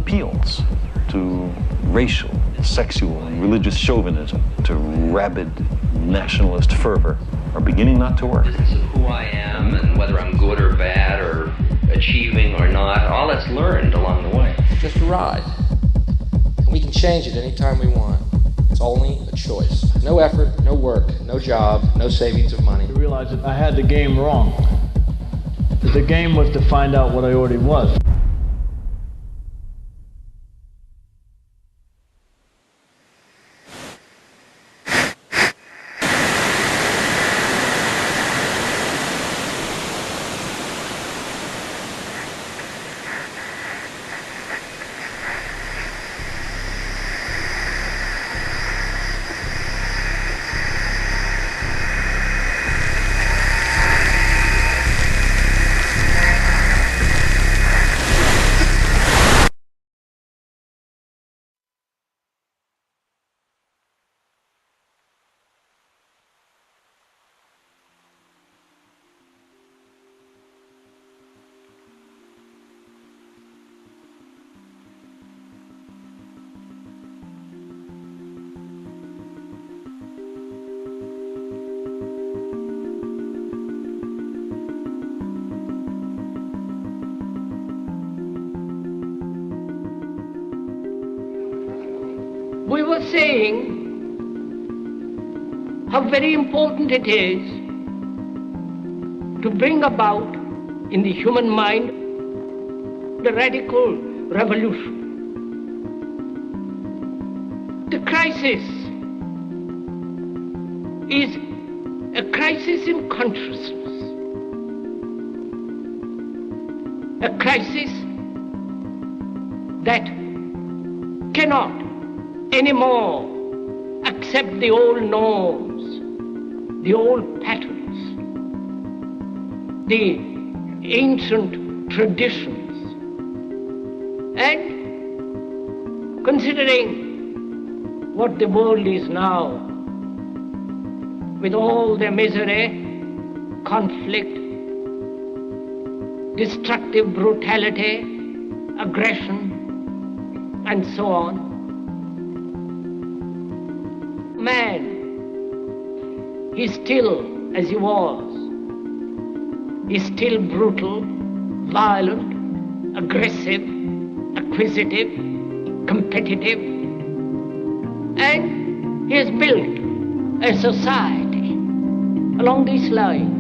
appeals to racial, sexual, and religious chauvinism, to rabid nationalist fervor, are beginning not to work. Business of who I am and whether I'm good or bad or achieving or not, all that's learned along the way. Just a ride. And we can change it anytime we want. It's only a choice. No effort, no work, no job, no savings of money. I realized that I had the game wrong. That the game was to find out what I already was. We were saying how very important it is to bring about in the human mind the radical revolution. The crisis is a crisis in consciousness, a crisis that cannot anymore accept the old norms, the old patterns, the ancient traditions. And considering what the world is now, with all the misery, conflict, destructive brutality, aggression, and so on, man is still as he was. He's still brutal, violent, aggressive, acquisitive, competitive, and he has built a society along these lines.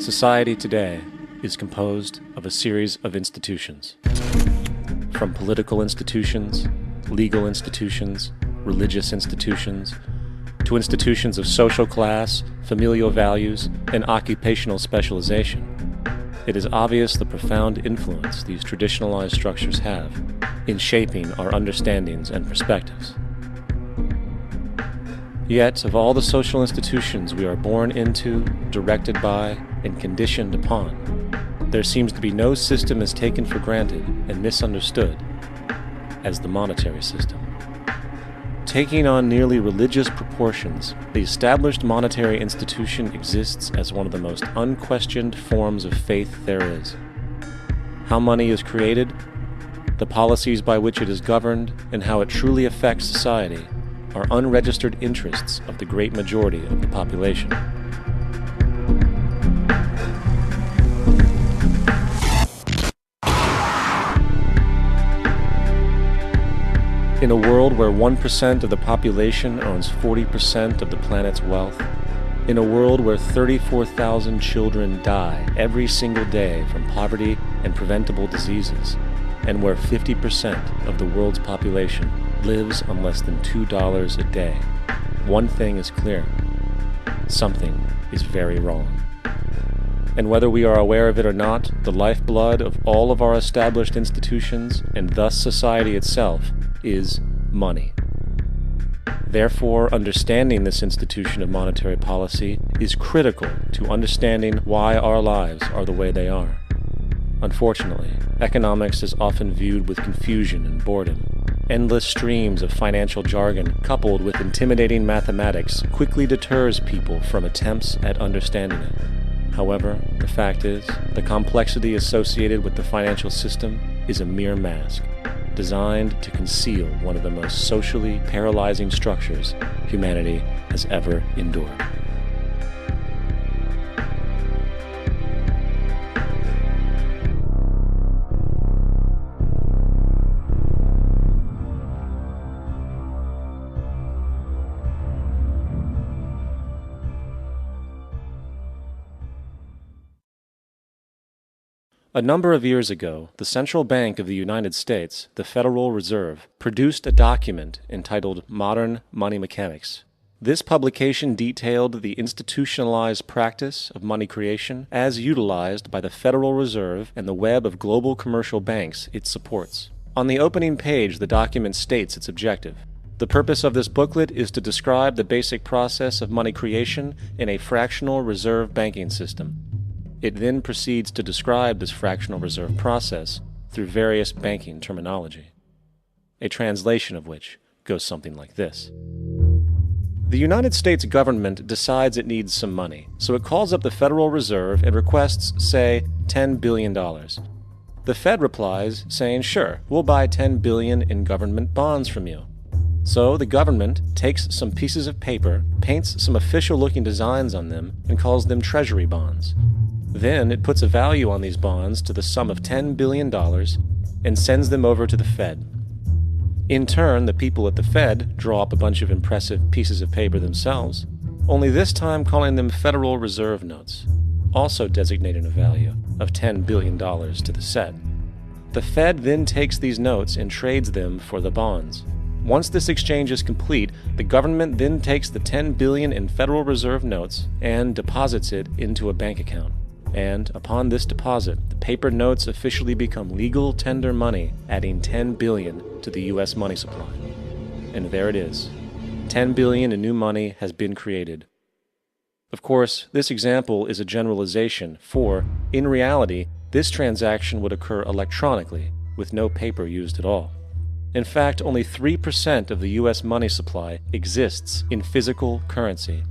Society today is composed of a series of institutions. From political institutions, legal institutions, religious institutions, to institutions of social class, familial values, and occupational specialization. It is obvious the profound influence these traditionalized structures have in shaping our understandings and perspectives. Yet, of all the social institutions we are born into, directed by, and conditioned upon, there seems to be no system as taken for granted and misunderstood as the monetary system. Taking on nearly religious proportions, the established monetary institution exists as one of the most unquestioned forms of faith there is. How money is created, the policies by which it is governed, and how it truly affects society are unregistered interests of the great majority of the population. In a world where 1% of the population owns 40% of the planet's wealth, in a world where 34,000 children die every single day from poverty and preventable diseases, and where 50% of the world's population lives on less than $2 a day, one thing is clear: something is very wrong. And whether we are aware of it or not, the lifeblood of all of our established institutions, and thus society itself, is money. Therefore, understanding this institution of monetary policy is critical to understanding why our lives are the way they are. Unfortunately, economics is often viewed with confusion and boredom. Endless streams of financial jargon coupled with intimidating mathematics quickly deters people from attempts at understanding it. However, the fact is, the complexity associated with the financial system is a mere mask, designed to conceal one of the most socially paralyzing structures humanity has ever endured. A number of years ago, the Central Bank of the United States, the Federal Reserve, produced a document entitled Modern Money Mechanics. This publication detailed the institutionalized practice of money creation as utilized by the Federal Reserve and the web of global commercial banks it supports. On the opening page, the document states its objective. The purpose of this booklet is to describe the basic process of money creation in a fractional reserve banking system. It then proceeds to describe this fractional reserve process through various banking terminology, a translation of which goes something like this. The United States government decides it needs some money, so it calls up the Federal Reserve and requests, say, $10 billion. The Fed replies, saying, sure, we'll buy $10 billion in government bonds from you. So the government takes some pieces of paper, paints some official-looking designs on them, and calls them treasury bonds. Then it puts a value on these bonds to the sum of $10 billion and sends them over to the Fed. In turn, the people at the Fed draw up a bunch of impressive pieces of paper themselves, only this time calling them Federal Reserve notes, also designating a value of $10 billion to the set. The Fed then takes these notes and trades them for the bonds. Once this exchange is complete, the government then takes the $10 billion in Federal Reserve notes and deposits it into a bank account. And upon this deposit, the paper notes officially become legal tender money, adding $10 billion to the U.S. money supply. And there it is. $10 billion in new money has been created. Of course, this example is a generalization, for, in reality, this transaction would occur electronically, with no paper used at all. In fact, only 3% of the U.S. money supply exists in physical currency.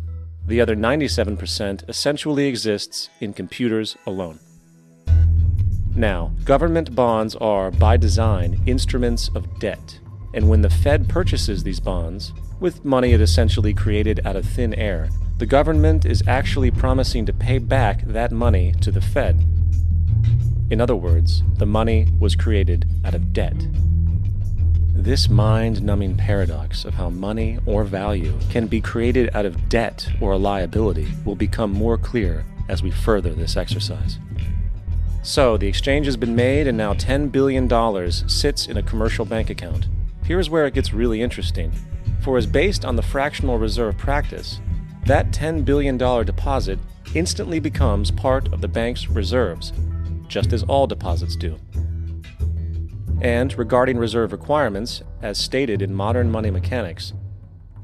The other 97% essentially exists in computers alone. Now, government bonds are, by design, instruments of debt, and when the Fed purchases these bonds, with money it essentially created out of thin air, the government is actually promising to pay back that money to the Fed. In other words, the money was created out of debt. This mind-numbing paradox of how money or value can be created out of debt or a liability will become more clear as we further this exercise. So, the exchange has been made and now $10 billion sits in a commercial bank account. Here's where it gets really interesting. For as based on the fractional reserve practice, that $10 billion deposit instantly becomes part of the bank's reserves, just as all deposits do. And regarding reserve requirements, as stated in modern money mechanics,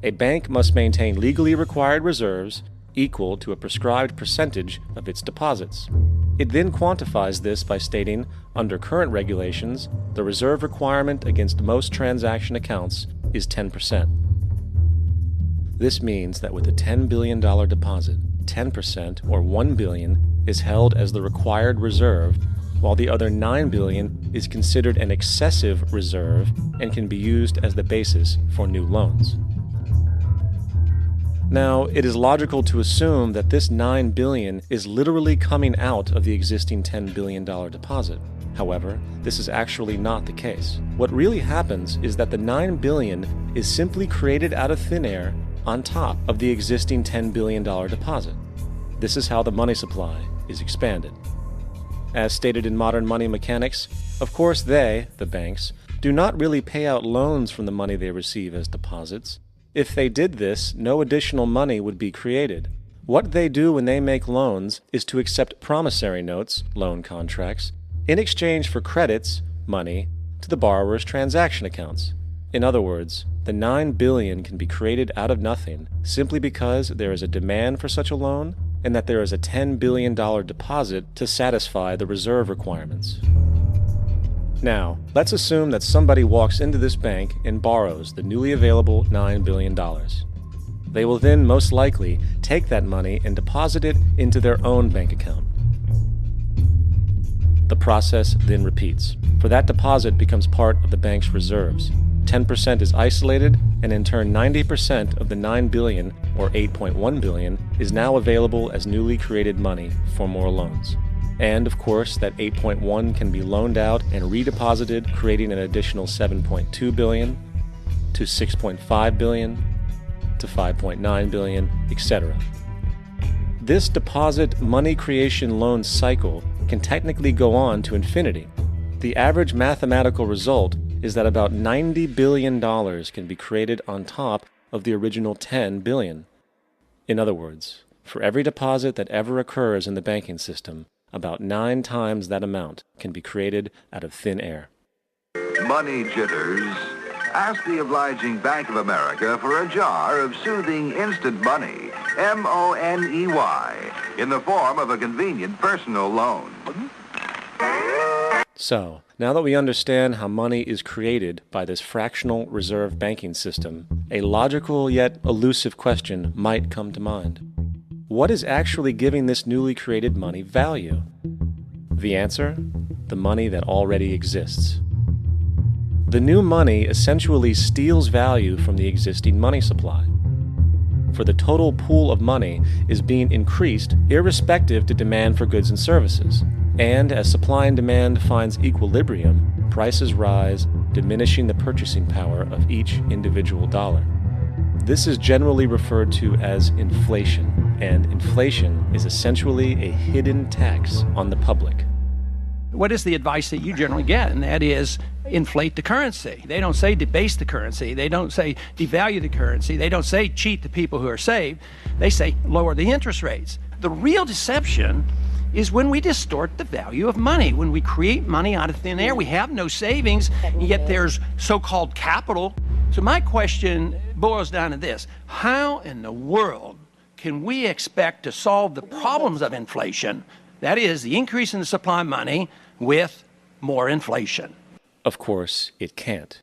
a bank must maintain legally required reserves equal to a prescribed percentage of its deposits. It then quantifies this by stating, under current regulations, the reserve requirement against most transaction accounts is 10%. This means that with a $10 billion deposit, 10%, or $1 billion, is held as the required reserve, while the other $9 billion is considered an excessive reserve and can be used as the basis for new loans. Now, it is logical to assume that this $9 billion is literally coming out of the existing $10 billion deposit. However, this is actually not the case. What really happens is that the $9 billion is simply created out of thin air on top of the existing $10 billion deposit. This is how the money supply is expanded. As stated in modern money mechanics, of course they, the banks, do not really pay out loans from the money they receive as deposits. If they did this, no additional money would be created. What they do when they make loans is to accept promissory notes, loan contracts, in exchange for credits, money, to the borrower's transaction accounts. In other words, the $9 billion can be created out of nothing simply because there is a demand for such a loan and that there is a $10 billion deposit to satisfy the reserve requirements. Now, let's assume that somebody walks into this bank and borrows the newly available $9 billion. They will then most likely take that money and deposit it into their own bank account. The process then repeats, for that deposit becomes part of the bank's reserves. 10% is isolated, and in turn 90% of the $9 billion, or $8.1 billion, is now available as newly created money for more loans. And of course, that 8.1 can be loaned out and redeposited, creating an additional 7.2 billion, to 6.5 billion, to 5.9 billion, etc. This deposit money creation loan cycle can technically go on to infinity. The average mathematical result is that about $90 billion can be created on top of the original $10 billion. In other words, for every deposit that ever occurs in the banking system, about 9 times that amount can be created out of thin air. Money jitters. Ask the obliging Bank of America for a jar of soothing instant money, M-O-N-E-Y, in the form of a convenient personal loan. So, now that we understand how money is created by this fractional reserve banking system, a logical yet elusive question might come to mind. What is actually giving this newly created money value? The answer? The money that already exists. The new money essentially steals value from the existing money supply. For the total pool of money is being increased irrespective to demand for goods and services. And as supply and demand finds equilibrium, prices rise, diminishing the purchasing power of each individual dollar. This is generally referred to as inflation, and inflation is essentially a hidden tax on the public. What is the advice that you generally get? And that is inflate the currency. They don't say debase the currency. They don't say devalue the currency. They don't say cheat the people who are saved. They say lower the interest rates. The real deception is when we distort the value of money. When we create money out of thin air, we have no savings, and yet there's so-called capital. So my question boils down to this: how in the world can we expect to solve the problems of inflation, that is, the increase in the supply of money, with more inflation? Of course, it can't.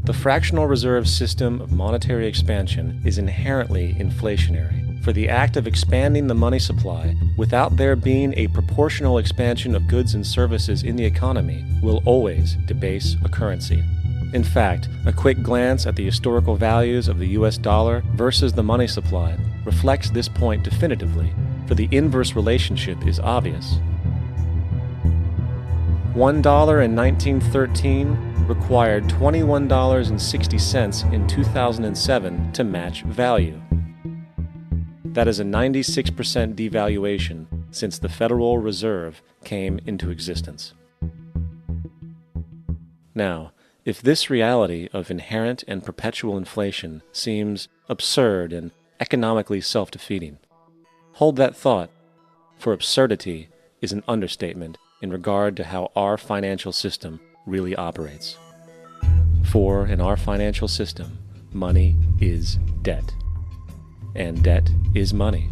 The fractional reserve system of monetary expansion is inherently inflationary. For the act of expanding the money supply without there being a proportional expansion of goods and services in the economy will always debase a currency. In fact, a quick glance at the historical values of the US dollar versus the money supply reflects this point definitively, for the inverse relationship is obvious. $1 in 1913 required $21.60 in 2007 to match value. That is a 96% devaluation since the Federal Reserve came into existence. Now, if this reality of inherent and perpetual inflation seems absurd and economically self-defeating, hold that thought, for absurdity is an understatement in regard to how our financial system really operates. For in our financial system, money is debt. And debt is money.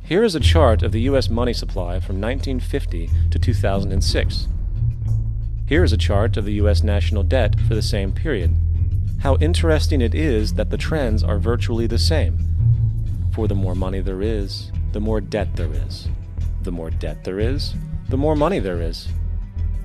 Here is a chart of the U.S. money supply from 1950 to 2006. Here is a chart of the U.S. national debt for the same period. How interesting it is that the trends are virtually the same. For the more money there is, the more debt there is. The more debt there is, the more money there is.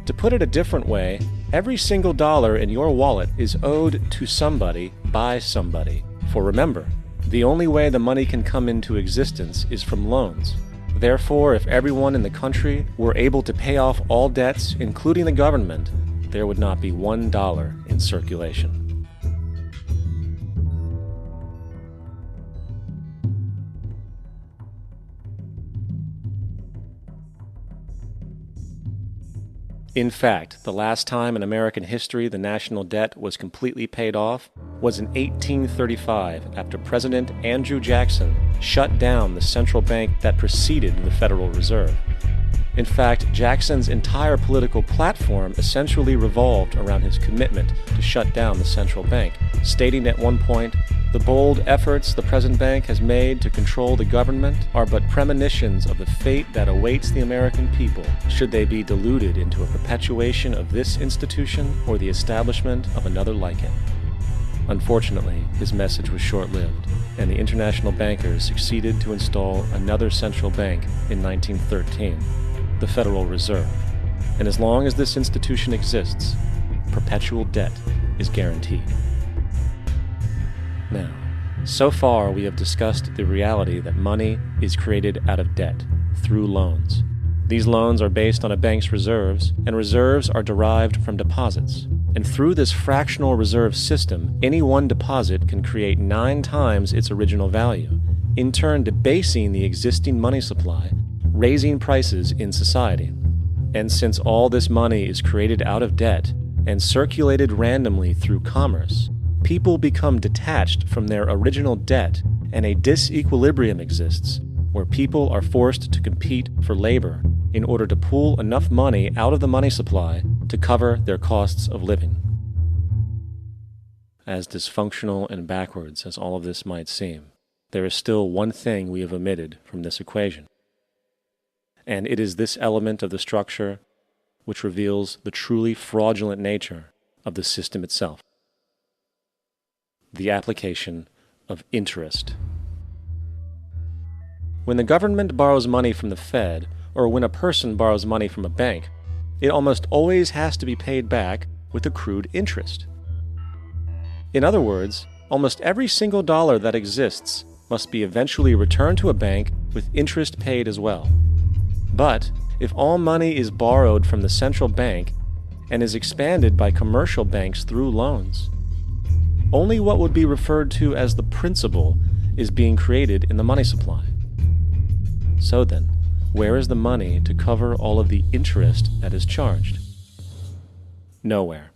To put it a different way, every single dollar in your wallet is owed to somebody by somebody. For remember, the only way the money can come into existence is from loans. Therefore, if everyone in the country were able to pay off all debts, including the government, there would not be $1 in circulation. In fact, the last time in American history the national debt was completely paid off was in 1835, after President Andrew Jackson shut down the central bank that preceded the Federal Reserve. In fact, Jackson's entire political platform essentially revolved around his commitment to shut down the central bank, stating at one point, "The bold efforts the present bank has made to control the government are but premonitions of the fate that awaits the American people, should they be deluded into a perpetuation of this institution or the establishment of another like it." Unfortunately, his message was short-lived, and the international bankers succeeded to install another central bank in 1913, the Federal Reserve. And as long as this institution exists, perpetual debt is guaranteed. Now, so far we have discussed the reality that money is created out of debt, through loans. These loans are based on a bank's reserves, and reserves are derived from deposits. And through this fractional reserve system, any one deposit can create 9 times its original value, in turn debasing the existing money supply, raising prices in society. And since all this money is created out of debt and circulated randomly through commerce, people become detached from their original debt, and a disequilibrium exists where people are forced to compete for labor in order to pool enough money out of the money supply to cover their costs of living. As dysfunctional and backwards as all of this might seem, there is still one thing we have omitted from this equation. And it is this element of the structure which reveals the truly fraudulent nature of the system itself: the application of interest. When the government borrows money from the Fed, or when a person borrows money from a bank, it almost always has to be paid back with accrued interest. In other words, almost every single dollar that exists must be eventually returned to a bank with interest paid as well. But if all money is borrowed from the central bank and is expanded by commercial banks through loans, only what would be referred to as the principal is being created in the money supply. So then, where is the money to cover all of the interest that is charged? Nowhere.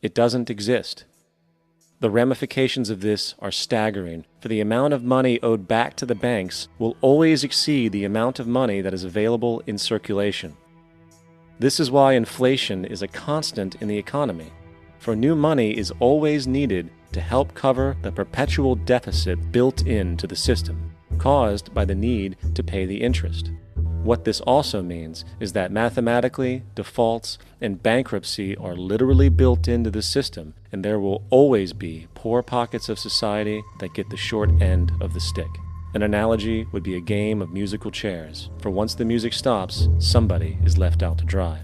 It doesn't exist. The ramifications of this are staggering, for the amount of money owed back to the banks will always exceed the amount of money that is available in circulation. This is why inflation is a constant in the economy, for new money is always needed to help cover the perpetual deficit built into the system, caused by the need to pay the interest. What this also means is that mathematically, defaults and bankruptcy are literally built into the system, and there will always be poor pockets of society that get the short end of the stick. An analogy would be a game of musical chairs, for once the music stops, somebody is left out to dry.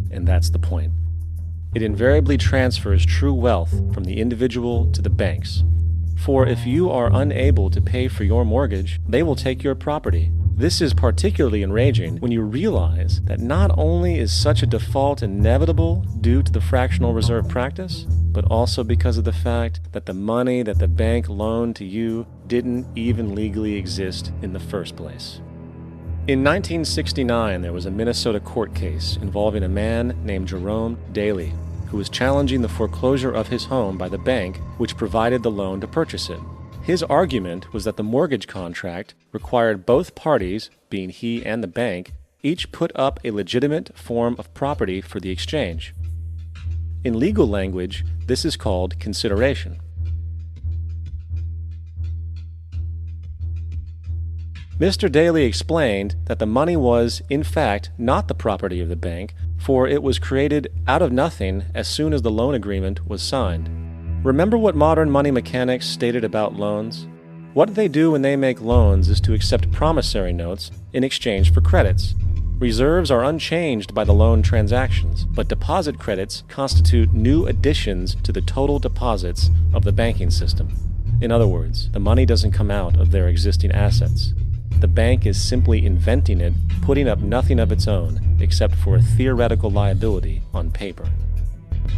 And that's the point. It invariably transfers true wealth from the individual to the banks. For if you are unable to pay for your mortgage, they will take your property. This is particularly enraging when you realize that not only is such a default inevitable due to the fractional reserve practice, but also because of the fact that the money that the bank loaned to you didn't even legally exist in the first place. In 1969, there was a Minnesota court case involving a man named Jerome Daly, who was challenging the foreclosure of his home by the bank which provided the loan to purchase it. His argument was that the mortgage contract required both parties, being he and the bank, each put up a legitimate form of property for the exchange. In legal language, this is called consideration. Mr. Daly explained that the money was, in fact, not the property of the bank, for it was created out of nothing as soon as the loan agreement was signed. Remember what modern money mechanics stated about loans? What they do when they make loans is to accept promissory notes in exchange for credits. Reserves are unchanged by the loan transactions, but deposit credits constitute new additions to the total deposits of the banking system. In other words, the money doesn't come out of their existing assets. the bank is simply inventing it, putting up nothing of its own except for a theoretical liability on paper.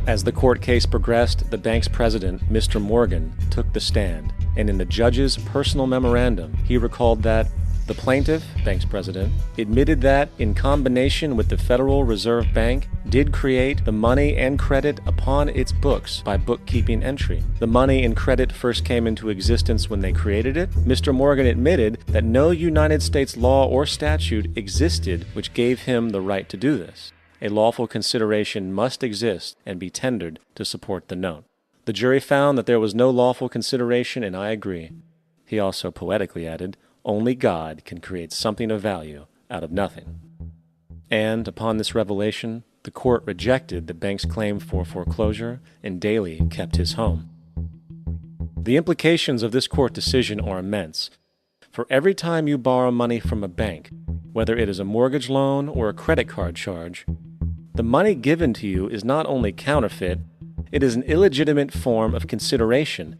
As the court case progressed, the bank's president, Mr. Morgan, took the stand, and in the judge's personal memorandum, he recalled that the plaintiff, bank's president, admitted that, in combination with the Federal Reserve Bank, did create the money and credit upon its books by bookkeeping entry. The money and credit first came into existence when they created it. Mr. Morgan admitted that no United States law or statute existed which gave him the right to do this. A lawful consideration must exist and be tendered to support the note. The jury found that there was no lawful consideration, and I agree. He also poetically added, "Only God can create something of value out of nothing." And upon this revelation, the court rejected the bank's claim for foreclosure, and Daly kept his home. The implications of this court decision are immense. For every time you borrow money from a bank, whether it is a mortgage loan or a credit card charge, the money given to you is not only counterfeit, it is an illegitimate form of consideration,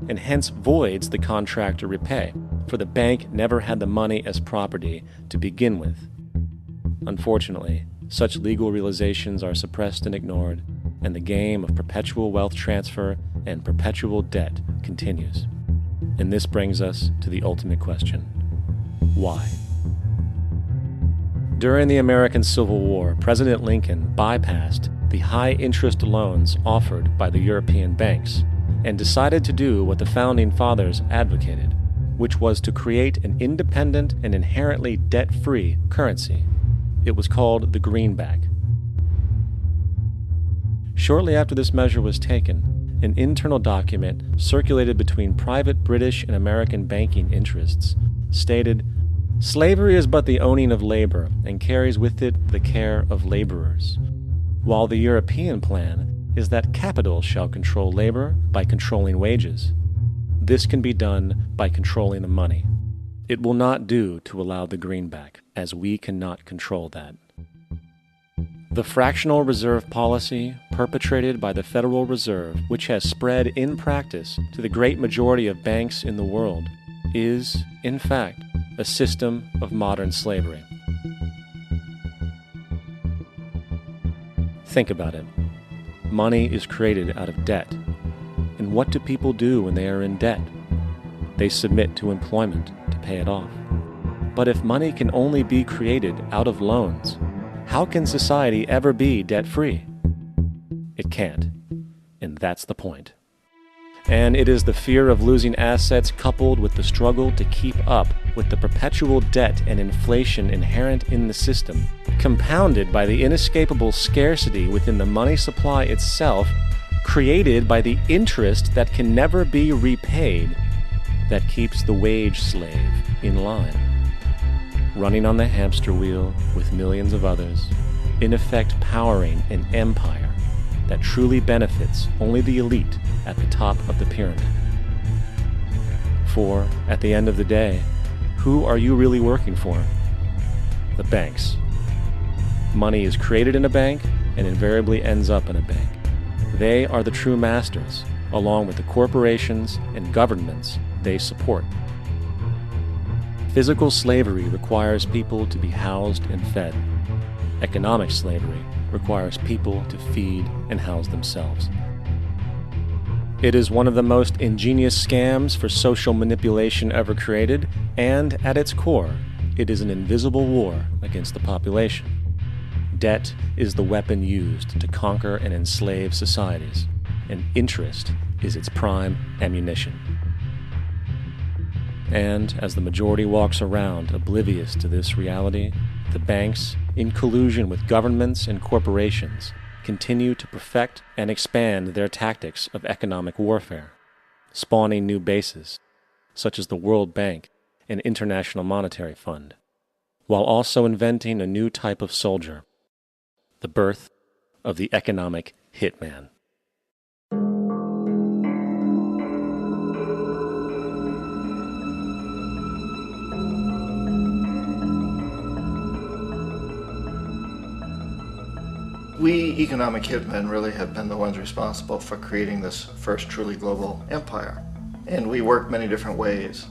and hence voids the contract to repay, for the bank never had the money as property to begin with. Unfortunately, such legal realizations are suppressed and ignored, and the game of perpetual wealth transfer and perpetual debt continues. And this brings us to the ultimate question: why? During the American Civil War, President Lincoln bypassed the high-interest loans offered by the European banks and decided to do what the Founding Fathers advocated, which was to create an independent and inherently debt-free currency. It was called the greenback. Shortly after this measure was taken, an internal document circulated between private British and American banking interests stated, "Slavery is but the owning of labor, and carries with it the care of laborers, while the European plan is that capital shall control labor by controlling wages. This can be done by controlling the money. It will not do to allow the greenback, as we cannot control that." The fractional reserve policy perpetrated by the Federal Reserve, which has spread in practice to the great majority of banks in the world, is, in fact, a system of modern slavery. Think about it. Money is created out of debt. And what do people do when they are in debt? They submit to employment to pay it off. But if money can only be created out of loans, how can society ever be debt-free? It can't. And that's the point. And it is the fear of losing assets coupled with the struggle to keep up with the perpetual debt and inflation inherent in the system, compounded by the inescapable scarcity within the money supply itself, created by the interest that can never be repaid, that keeps the wage slave in line, running on the hamster wheel with millions of others, in effect powering an empire that truly benefits only the elite at the top of the pyramid. For, at the end of the day, who are you really working for? The banks. Money is created in a bank and invariably ends up in a bank. They are the true masters, along with the corporations and governments they support. Physical slavery requires people to be housed and fed. Economic slavery requires people to feed and house themselves. It is one of the most ingenious scams for social manipulation ever created, and at its core, it is an invisible war against the population. Debt is the weapon used to conquer and enslave societies, and interest is its prime ammunition. And as the majority walks around oblivious to this reality, the banks, in collusion with governments and corporations, continue to perfect and expand their tactics of economic warfare, spawning new bases, such as the World Bank and International Monetary Fund, while also inventing a new type of soldier, the birth of the economic hitman. We economic hitmen really have been the ones responsible for creating this first truly global empire. And we work many different ways.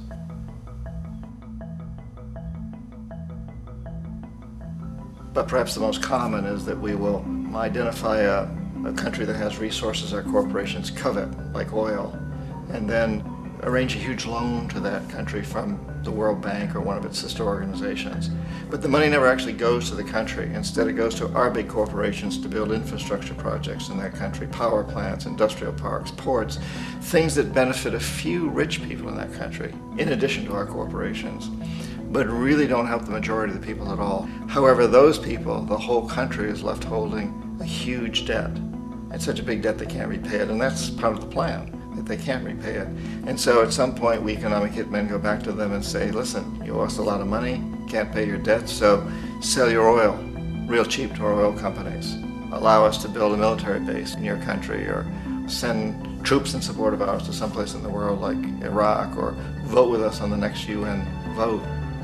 But perhaps the most common is that we will identify a country that has resources our corporations covet, like oil, and then arrange a huge loan to that country from the World Bank or one of its sister organizations. But the money never actually goes to the country. Instead, it goes to our big corporations to build infrastructure projects in that country, power plants, industrial parks, ports, things that benefit a few rich people in that country, in addition to our corporations, but really don't help the majority of the people at all. However, those people, the whole country is left holding a huge debt. It's such a big debt they can't repay it, and that's part of the plan, that they can't repay it. And so at some point, we economic hitmen go back to them and say, listen, you owe us a lot of money, can't pay your debt, so sell your oil real cheap to our oil companies. Allow us to build a military base in your country, or send troops in support of ours to someplace in the world like Iraq, or vote with us on the next UN vote.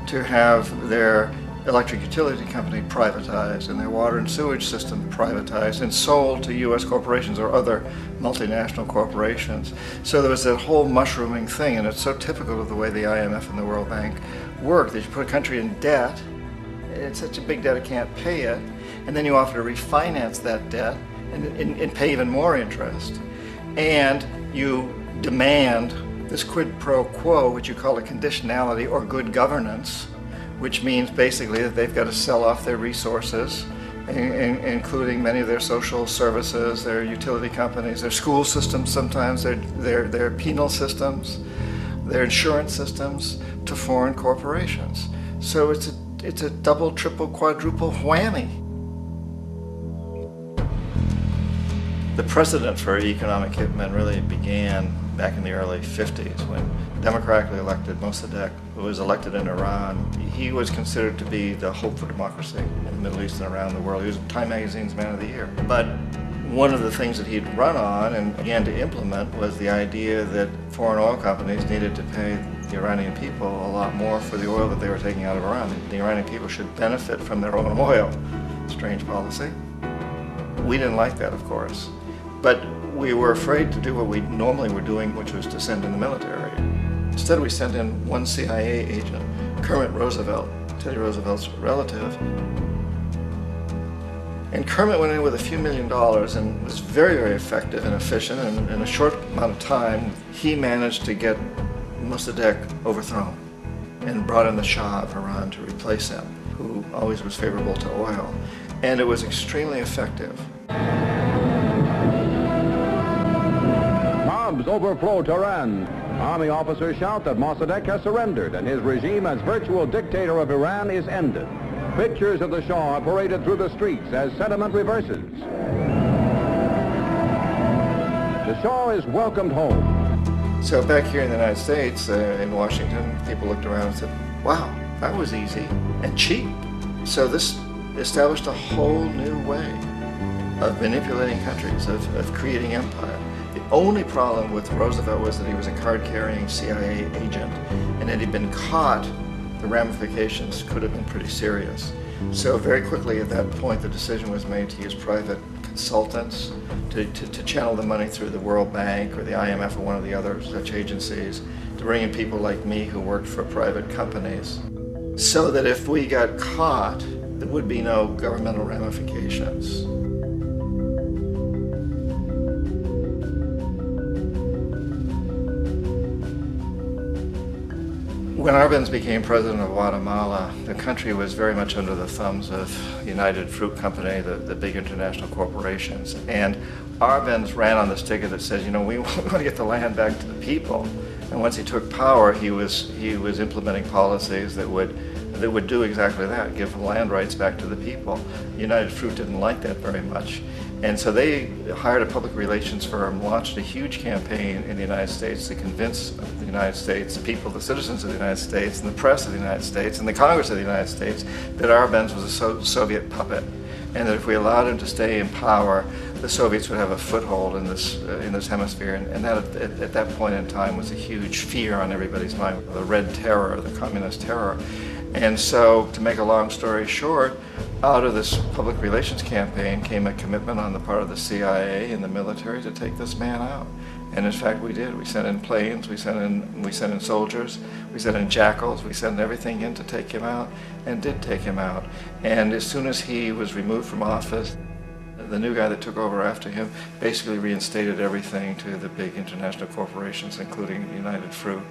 To have their electric utility company privatized and their water and sewage system privatized and sold to U.S. corporations or other multinational corporations. So there was that whole mushrooming thing, and it's so typical of the way the IMF and the World Bank work, that you put a country in debt, it's such a big debt it can't pay it, and then you offer to refinance that debt and pay even more interest. And you demand this quid pro quo, which you call a conditionality or good governance, which means basically that they've got to sell off their resources, including many of their social services, their utility companies, their school systems sometimes, their penal systems, their insurance systems, to foreign corporations. So it's a double, triple, quadruple whammy. The precedent for economic hitmen really began back in the early 50s when democratically elected Mossadegh, who was elected in Iran. He was considered to be the hope for democracy in the Middle East and around the world. He was Time Magazine's Man of the Year. But one of the things that he'd run on and began to implement was the idea that foreign oil companies needed to pay the Iranian people a lot more for the oil that they were taking out of Iran. The Iranian people should benefit from their own oil. Strange policy. We didn't like that, of course. But we were afraid to do what we normally were doing, which was to send in the military. Instead, we sent in one CIA agent, Kermit Roosevelt, Teddy Roosevelt's relative. And Kermit went in with a few $1 million and was very, very effective and efficient. And in a short amount of time, he managed to get Mossadegh overthrown and brought in the Shah of Iran to replace him, who always was favorable to oil. And it was extremely effective. Mobs overflow Tehran. Army officers shout that Mossadegh has surrendered and his regime as virtual dictator of Iran is ended. Pictures of the Shah are paraded through the streets as sentiment reverses. The Shah is welcomed home. So back here in the United States, in Washington, people looked around and said, wow, that was easy and cheap. So this established a whole new way of manipulating countries, of creating empire. The only problem with Roosevelt was that he was a card-carrying CIA agent, and had he been caught, the ramifications could have been pretty serious. So very quickly at that point, the decision was made to use private consultants to channel the money through the World Bank or the IMF or one of the other such agencies, to bring in people like me who worked for private companies, so that if we got caught, there would be no governmental ramifications. When Arbenz became president of Guatemala, the country was very much under the thumbs of United Fruit Company, the big international corporations. And Arbenz ran on this ticket that says, you know, we want to get the land back to the people. And once he took power, he was implementing policies that would do exactly that, give land rights back to the people. United Fruit didn't like that very much. And so they hired a public relations firm, launched a huge campaign in the United States to convince the United States people, the citizens of the United States, and the press of the United States, and the Congress of the United States, that Arbenz was a Soviet puppet, and that if we allowed him to stay in power, the Soviets would have a foothold in this hemisphere. And that at that point in time was a huge fear on everybody's mind, the Red Terror, the Communist Terror. And so, to make a long story short, Out of this public relations campaign came a commitment on the part of the CIA and the military to take this man out. And in fact, we did. We sent in planes, we sent in soldiers, we sent in jackals, we sent everything in to take him out, and did take him out. And as soon as he was removed from office, the new guy that took over after him basically reinstated everything to the big international corporations, including United Fruit.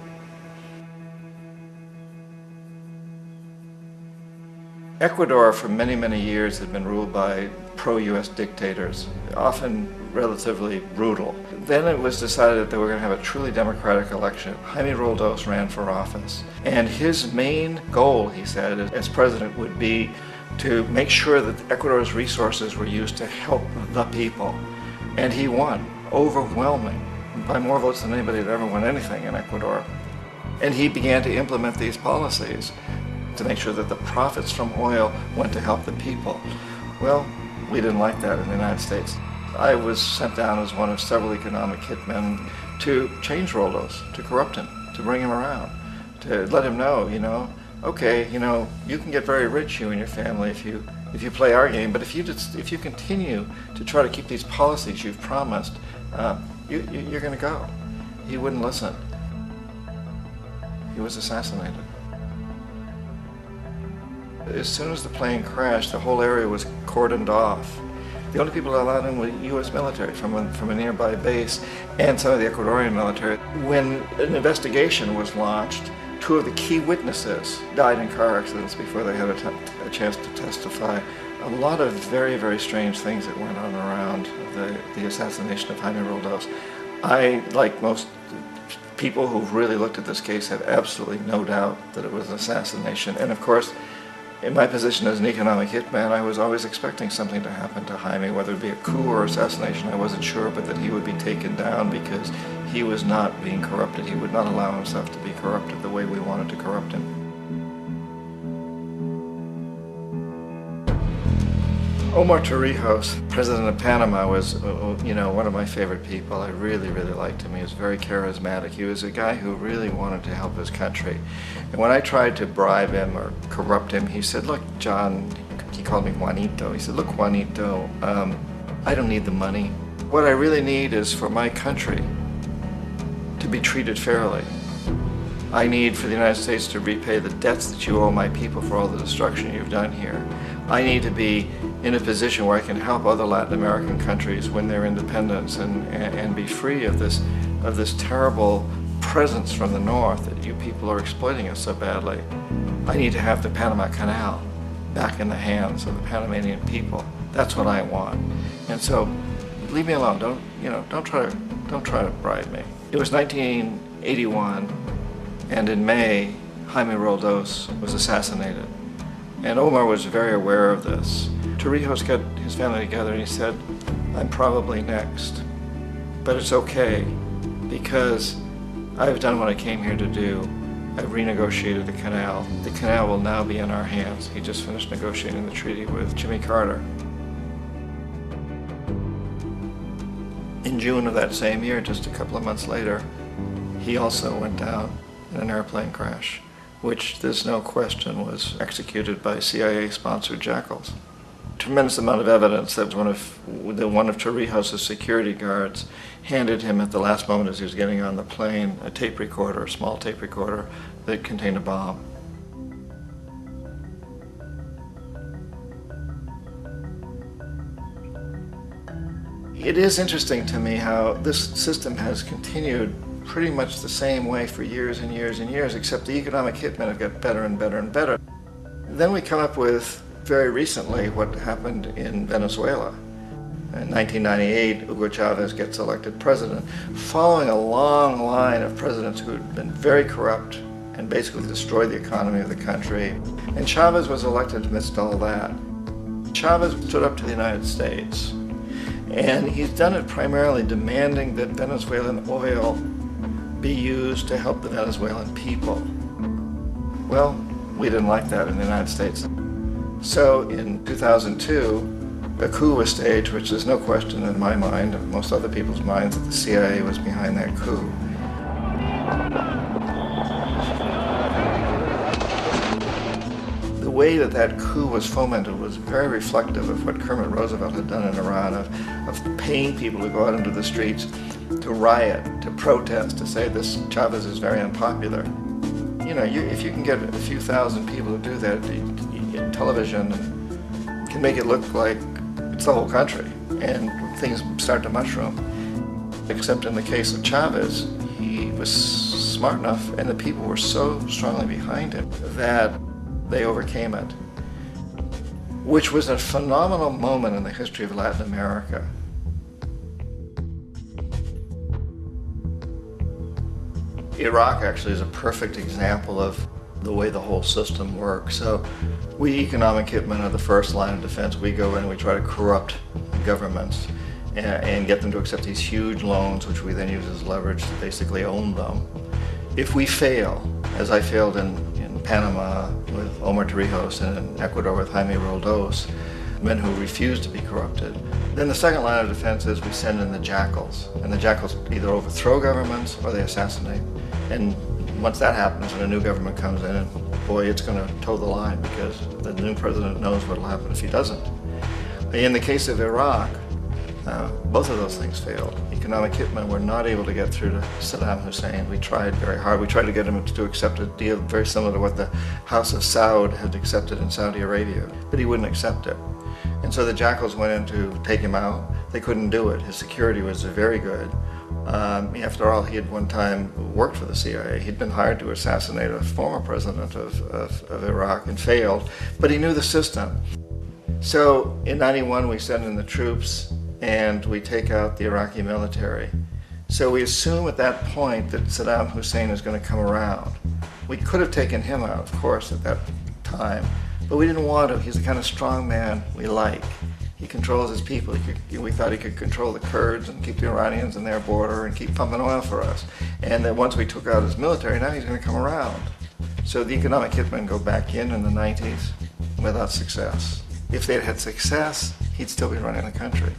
Ecuador for many, many years had been ruled by pro-US dictators, often relatively brutal. Then it was decided that they were going to have a truly democratic election. Jaime Roldos ran for office, and his main goal, he said, as president would be to make sure that Ecuador's resources were used to help the people. And he won, overwhelming, by more votes than anybody had ever won anything in Ecuador. And he began to implement these policies to make sure that the profits from oil went to help the people. Well, we didn't like that in the United States. I was sent down as one of several economic hitmen to change Roldos, to corrupt him, to bring him around, to let him know, okay, you can get very rich, you and your family, if you play our game, but if you continue to try to keep these policies you've promised, you're going to go. He wouldn't listen. He was assassinated. As soon as the plane crashed, the whole area was cordoned off. The only people allowed in were U.S. military from a nearby base and some of the Ecuadorian military. When an investigation was launched, 2 of the key witnesses died in car accidents before they had a chance to testify. A lot of very, very strange things that went on around the assassination of Jaime Roldos. I, like most people who've really looked at this case, have absolutely no doubt that it was an assassination. And of course, in my position as an economic hitman, I was always expecting something to happen to Jaime, whether it be a coup or assassination, I wasn't sure, but that he would be taken down because he was not being corrupted. He would not allow himself to be corrupted the way we wanted to corrupt him. Omar Torrijos, president of Panama, was one of my favorite people. I really, really liked him. He was very charismatic. He was a guy who really wanted to help his country. And when I tried to bribe him or corrupt him, he said, look, John, he called me Juanito. He said, look, Juanito, I don't need the money. What I really need is for my country to be treated fairly. I need for the United States to repay the debts that you owe my people for all the destruction you've done here. I need to be in a position where I can help other Latin American countries win their independence and be free of this terrible presence from the north that you people are exploiting us so badly. I need to have the Panama Canal back in the hands of the Panamanian people. That's what I want. And so, leave me alone. Don't try to bribe me. It was 1981, and in May, Jaime Roldos was assassinated. And Omar was very aware of this. Torrijos got his family together and he said, I'm probably next, but it's okay because I've done what I came here to do. I've renegotiated the canal. The canal will now be in our hands. He just finished negotiating the treaty with Jimmy Carter. In June of that same year, just a couple of months later, he also went down in an airplane crash, which there's no question was executed by CIA-sponsored jackals. Tremendous amount of evidence that one of Torrijos' security guards handed him at the last moment as he was getting on the plane a tape recorder, a small tape recorder that contained a bomb. It is interesting to me how this system has continued pretty much the same way for years and years and years, except the economic hitmen have got better and better and better. Then we come up with, very recently, what happened in Venezuela. In 1998, Hugo Chavez gets elected president, following a long line of presidents who had been very corrupt and basically destroyed the economy of the country. And Chavez was elected amidst all that. Chavez stood up to the United States, and he's done it primarily demanding that Venezuelan oil be used to help the Venezuelan people. Well, we didn't like that in the United States. So in 2002, a coup was staged, which there's no question in my mind, and most other people's minds, that the CIA was behind that coup. The way that that coup was fomented was very reflective of what Kermit Roosevelt had done in Iran, of paying people to go out into the streets, to riot, to protest, to say this Chavez is very unpopular. You know, if you can get a few thousand people to do that, television can make it look like it's the whole country, and things start to mushroom. Except in the case of Chavez, he was smart enough, and the people were so strongly behind him that they overcame it, which was a phenomenal moment in the history of Latin America. Iraq actually is a perfect example of the way the whole system works. So we economic hitmen are the first line of defense. We go in and we try to corrupt governments and get them to accept these huge loans, which we then use as leverage to basically own them. If we fail, as I failed in Panama with Omar Torrijos and in Ecuador with Jaime Roldos, men who refuse to be corrupted, then the second line of defense is we send in the jackals. And the jackals either overthrow governments or they assassinate. And once that happens, when a new government comes in, and boy, it's going to toe the line, because the new president knows what will happen if he doesn't. In the case of Iraq, both of those things failed. Economic hitmen were not able to get through to Saddam Hussein. We tried very hard. We tried to get him to accept a deal very similar to what the House of Saud had accepted in Saudi Arabia, but he wouldn't accept it. And so the jackals went in to take him out. They couldn't do it. His security was very good. After all, he had one time worked for the CIA. He'd been hired to assassinate a former president of Iraq and failed, but he knew the system. So in '91, we send in the troops and we take out the Iraqi military. So we assume at that point that Saddam Hussein is going to come around. We could have taken him out, of course, at that time, but we didn't want to. He's the kind of strong man we like. He controls his people. We thought he could control the Kurds and keep the Iranians in their border and keep pumping oil for us. And then once we took out his military, now he's going to come around. So the economic hitmen go back in the 90s without success. If they'd had success, he'd still be running the country.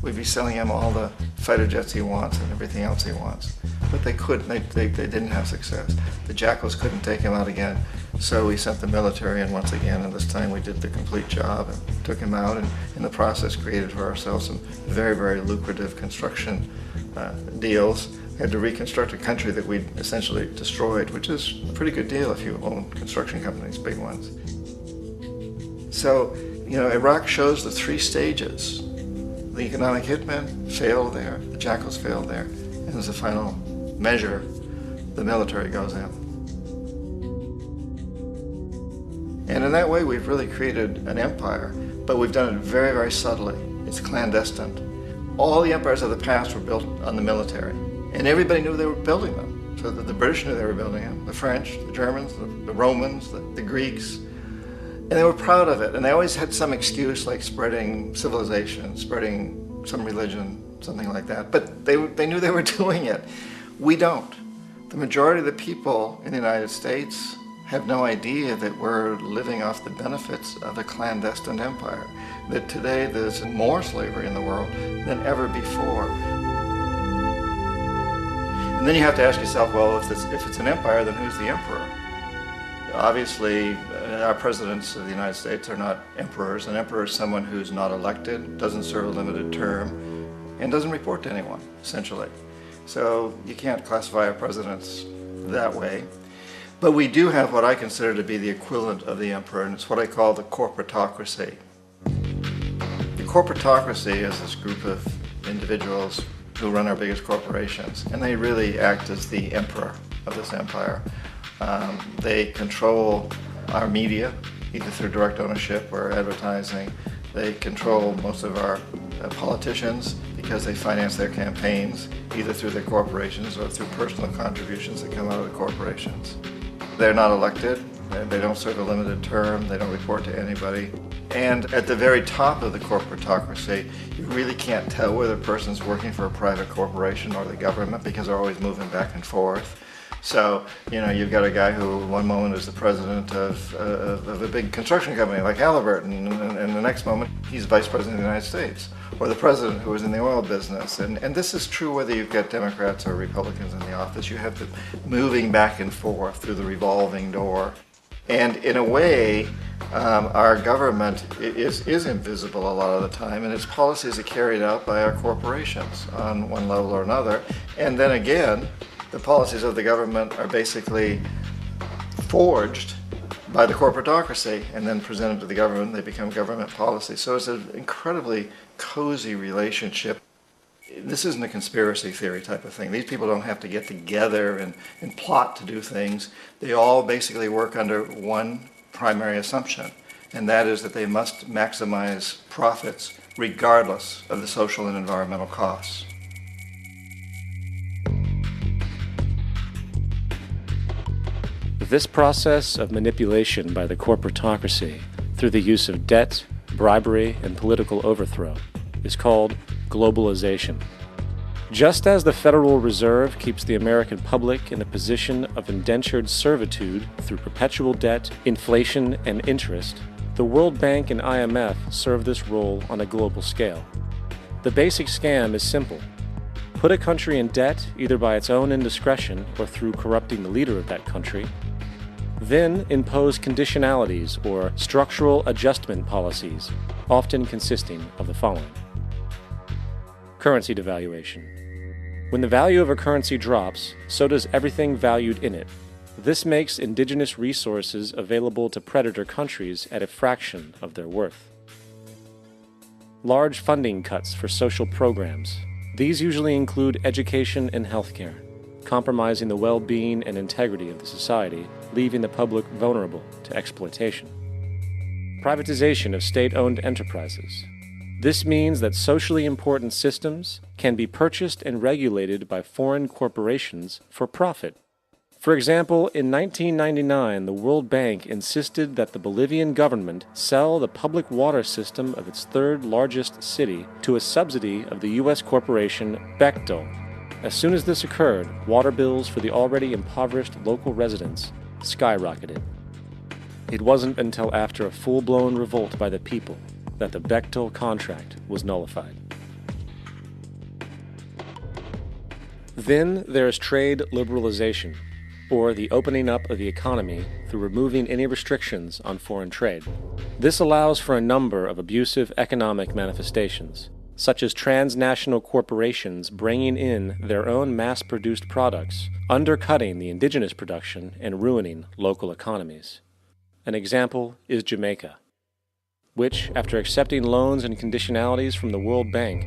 We'd be selling him all the fighter jets he wants and everything else he wants. But they couldn't, they didn't have success. The jackals couldn't take him out again, so we sent the military in once again, and this time we did the complete job and took him out, and in the process created for ourselves some very, very lucrative construction deals. We had to reconstruct a country that we'd essentially destroyed, which is a pretty good deal if you own construction companies, big ones. So, you know, Iraq shows the three stages. The economic hitmen failed there, the jackals failed there, and as a final measure, the military goes in. And in that way, we've really created an empire, but we've done it very, very subtly. It's clandestine. All the empires of the past were built on the military, and everybody knew they were building them. So the British knew they were building them, the French, the Germans, the Romans, the Greeks. And they were proud of it, and they always had some excuse, like spreading civilization, spreading some religion, something like that. But they knew they were doing it. We don't. The majority of the people in the United States have no idea that we're living off the benefits of a clandestine empire, that today there's more slavery in the world than ever before. And then you have to ask yourself, well, if it's an empire, then who's the emperor? Obviously, our presidents of the United States are not emperors. An emperor is someone who's not elected, doesn't serve a limited term, and doesn't report to anyone, essentially. So you can't classify our presidents that way. But we do have what I consider to be the equivalent of the emperor, and it's what I call the corporatocracy. The corporatocracy is this group of individuals who run our biggest corporations, and they really act as the emperor of this empire. They control our media, either through direct ownership or advertising. They control most of our politicians because they finance their campaigns, either through their corporations or through personal contributions that come out of the corporations. They're not elected, they don't serve a limited term, they don't report to anybody. And at the very top of the corporatocracy, you really can't tell whether a person's working for a private corporation or the government because they're always moving back and forth. So, you know, you've got a guy who one moment is the president of a big construction company like Halliburton, and the next moment he's vice president of the United States, or the president who is in the oil business. And this is true whether you've got Democrats or Republicans in the office. You have the moving back and forth through the revolving door. And in a way, our government is invisible a lot of the time, and its policies are carried out by our corporations on one level or another. And then again, the policies of the government are basically forged by the corporatocracy and then presented to the government. They become government policy. So it's an incredibly cozy relationship. This isn't a conspiracy theory type of thing. These people don't have to get together and plot to do things. They all basically work under one primary assumption, and that is that they must maximize profits regardless of the social and environmental costs. This process of manipulation by the corporatocracy through the use of debt, bribery, and political overthrow is called globalization. Just as the Federal Reserve keeps the American public in a position of indentured servitude through perpetual debt, inflation, and interest, the World Bank and IMF serve this role on a global scale. The basic scam is simple. Put a country in debt either by its own indiscretion or through corrupting the leader of that country, then impose conditionalities or structural adjustment policies, often consisting of the following. Currency devaluation. When the value of a currency drops, so does everything valued in it. This makes indigenous resources available to predator countries at a fraction of their worth. Large funding cuts for social programs. These usually include education and healthcare, compromising the well-being and integrity of the society, leaving the public vulnerable to exploitation. Privatization of state-owned enterprises. This means that socially important systems can be purchased and regulated by foreign corporations for profit. For example, in 1999, the World Bank insisted that the Bolivian government sell the public water system of its third largest city to a subsidy of the U.S. corporation Bechtel. As soon as this occurred, water bills for the already impoverished local residents skyrocketed. It wasn't until after a full-blown revolt by the people that the Bechtel contract was nullified. Then there is trade liberalization, or the opening up of the economy through removing any restrictions on foreign trade. This allows for a number of abusive economic manifestations, such as transnational corporations bringing in their own mass-produced products, undercutting the indigenous production and ruining local economies. An example is Jamaica, which, after accepting loans and conditionalities from the World Bank,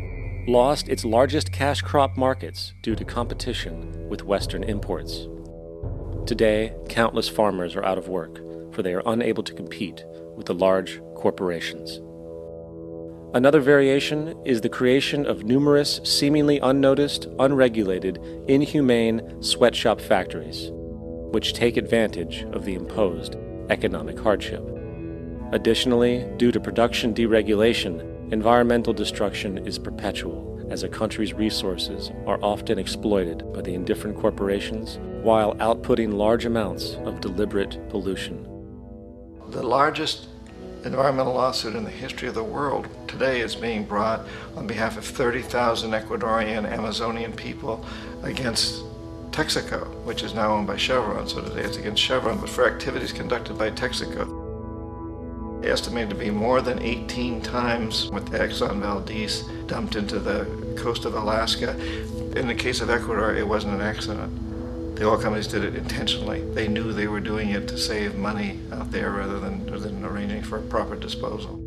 lost its largest cash crop markets due to competition with Western imports. Today, countless farmers are out of work, for they are unable to compete with the large corporations. Another variation is the creation of numerous, seemingly unnoticed, unregulated, inhumane sweatshop factories, which take advantage of the imposed economic hardship. Additionally, due to production deregulation, environmental destruction is perpetual, as a country's resources are often exploited by the indifferent corporations while outputting large amounts of deliberate pollution. The largest environmental lawsuit in the history of the world today is being brought on behalf of 30,000 Ecuadorian Amazonian people against Texaco, which is now owned by Chevron. So today it's against Chevron, but for activities conducted by Texaco. Estimated to be more than 18 times what the Exxon Valdez dumped into the coast of Alaska. In the case of Ecuador, it wasn't an accident. The oil companies did it intentionally. They knew they were doing it to save money out there rather than arranging for proper disposal.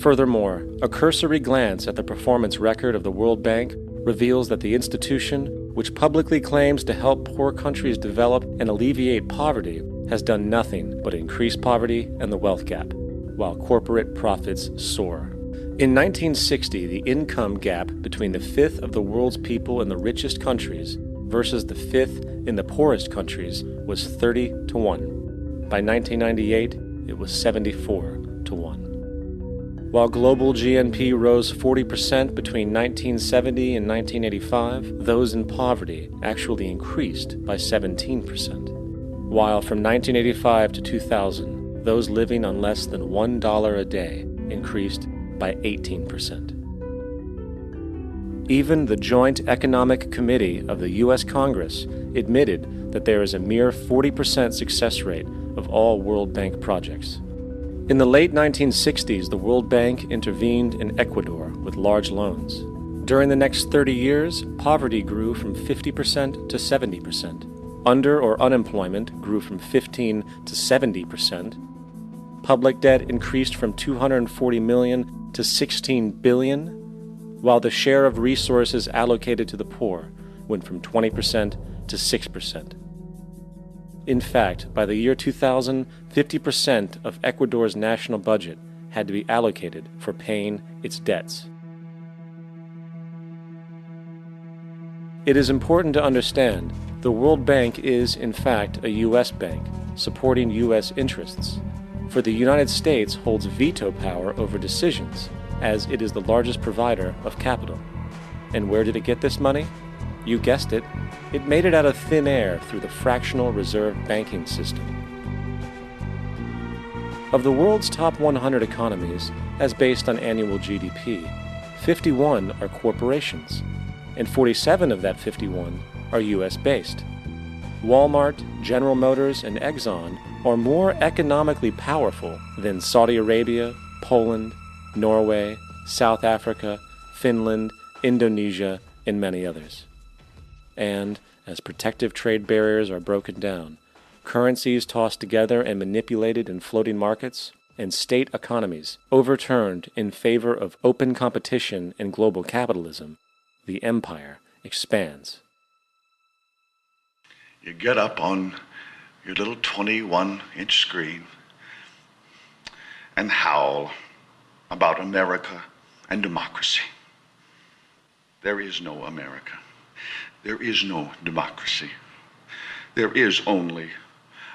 Furthermore, a cursory glance at the performance record of the World Bank reveals that the institution, which publicly claims to help poor countries develop and alleviate poverty, has done nothing but increase poverty and the wealth gap, while corporate profits soar. In 1960, the income gap between the fifth of the world's people in the richest countries versus the fifth in the poorest countries was 30 to 1. By 1998, it was 74 to 1. While global GNP rose 40% between 1970 and 1985, those in poverty actually increased by 17%. While from 1985 to 2000, those living on less than $1 a day increased by 18%. Even the Joint Economic Committee of the U.S. Congress admitted that there is a mere 40% success rate of all World Bank projects. In the late 1960s, the World Bank intervened in Ecuador with large loans. During the next 30 years, poverty grew from 50% to 70%. Under or unemployment grew from 15 to 70%. Public debt increased from 240 million to 16 billion, while the share of resources allocated to the poor went from 20% to 6%. In fact, by the year 2000, 50% of Ecuador's national budget had to be allocated for paying its debts. It is important to understand the World Bank is, in fact, a U.S. bank, supporting U.S. interests. For the United States holds veto power over decisions, as it is the largest provider of capital. And where did it get this money? You guessed it. It made it out of thin air through the fractional reserve banking system. Of the world's top 100 economies, as based on annual GDP, 51 are corporations, and 47 of that 51 are U.S.-based. Walmart, General Motors, and Exxon are more economically powerful than Saudi Arabia, Poland, Norway, South Africa, Finland, Indonesia, and many others. And as protective trade barriers are broken down, currencies tossed together and manipulated in floating markets, and state economies overturned in favor of open competition and global capitalism, the empire expands. You get up on your little 21-inch screen and howl about America and democracy. There is no America. There is no democracy. There is only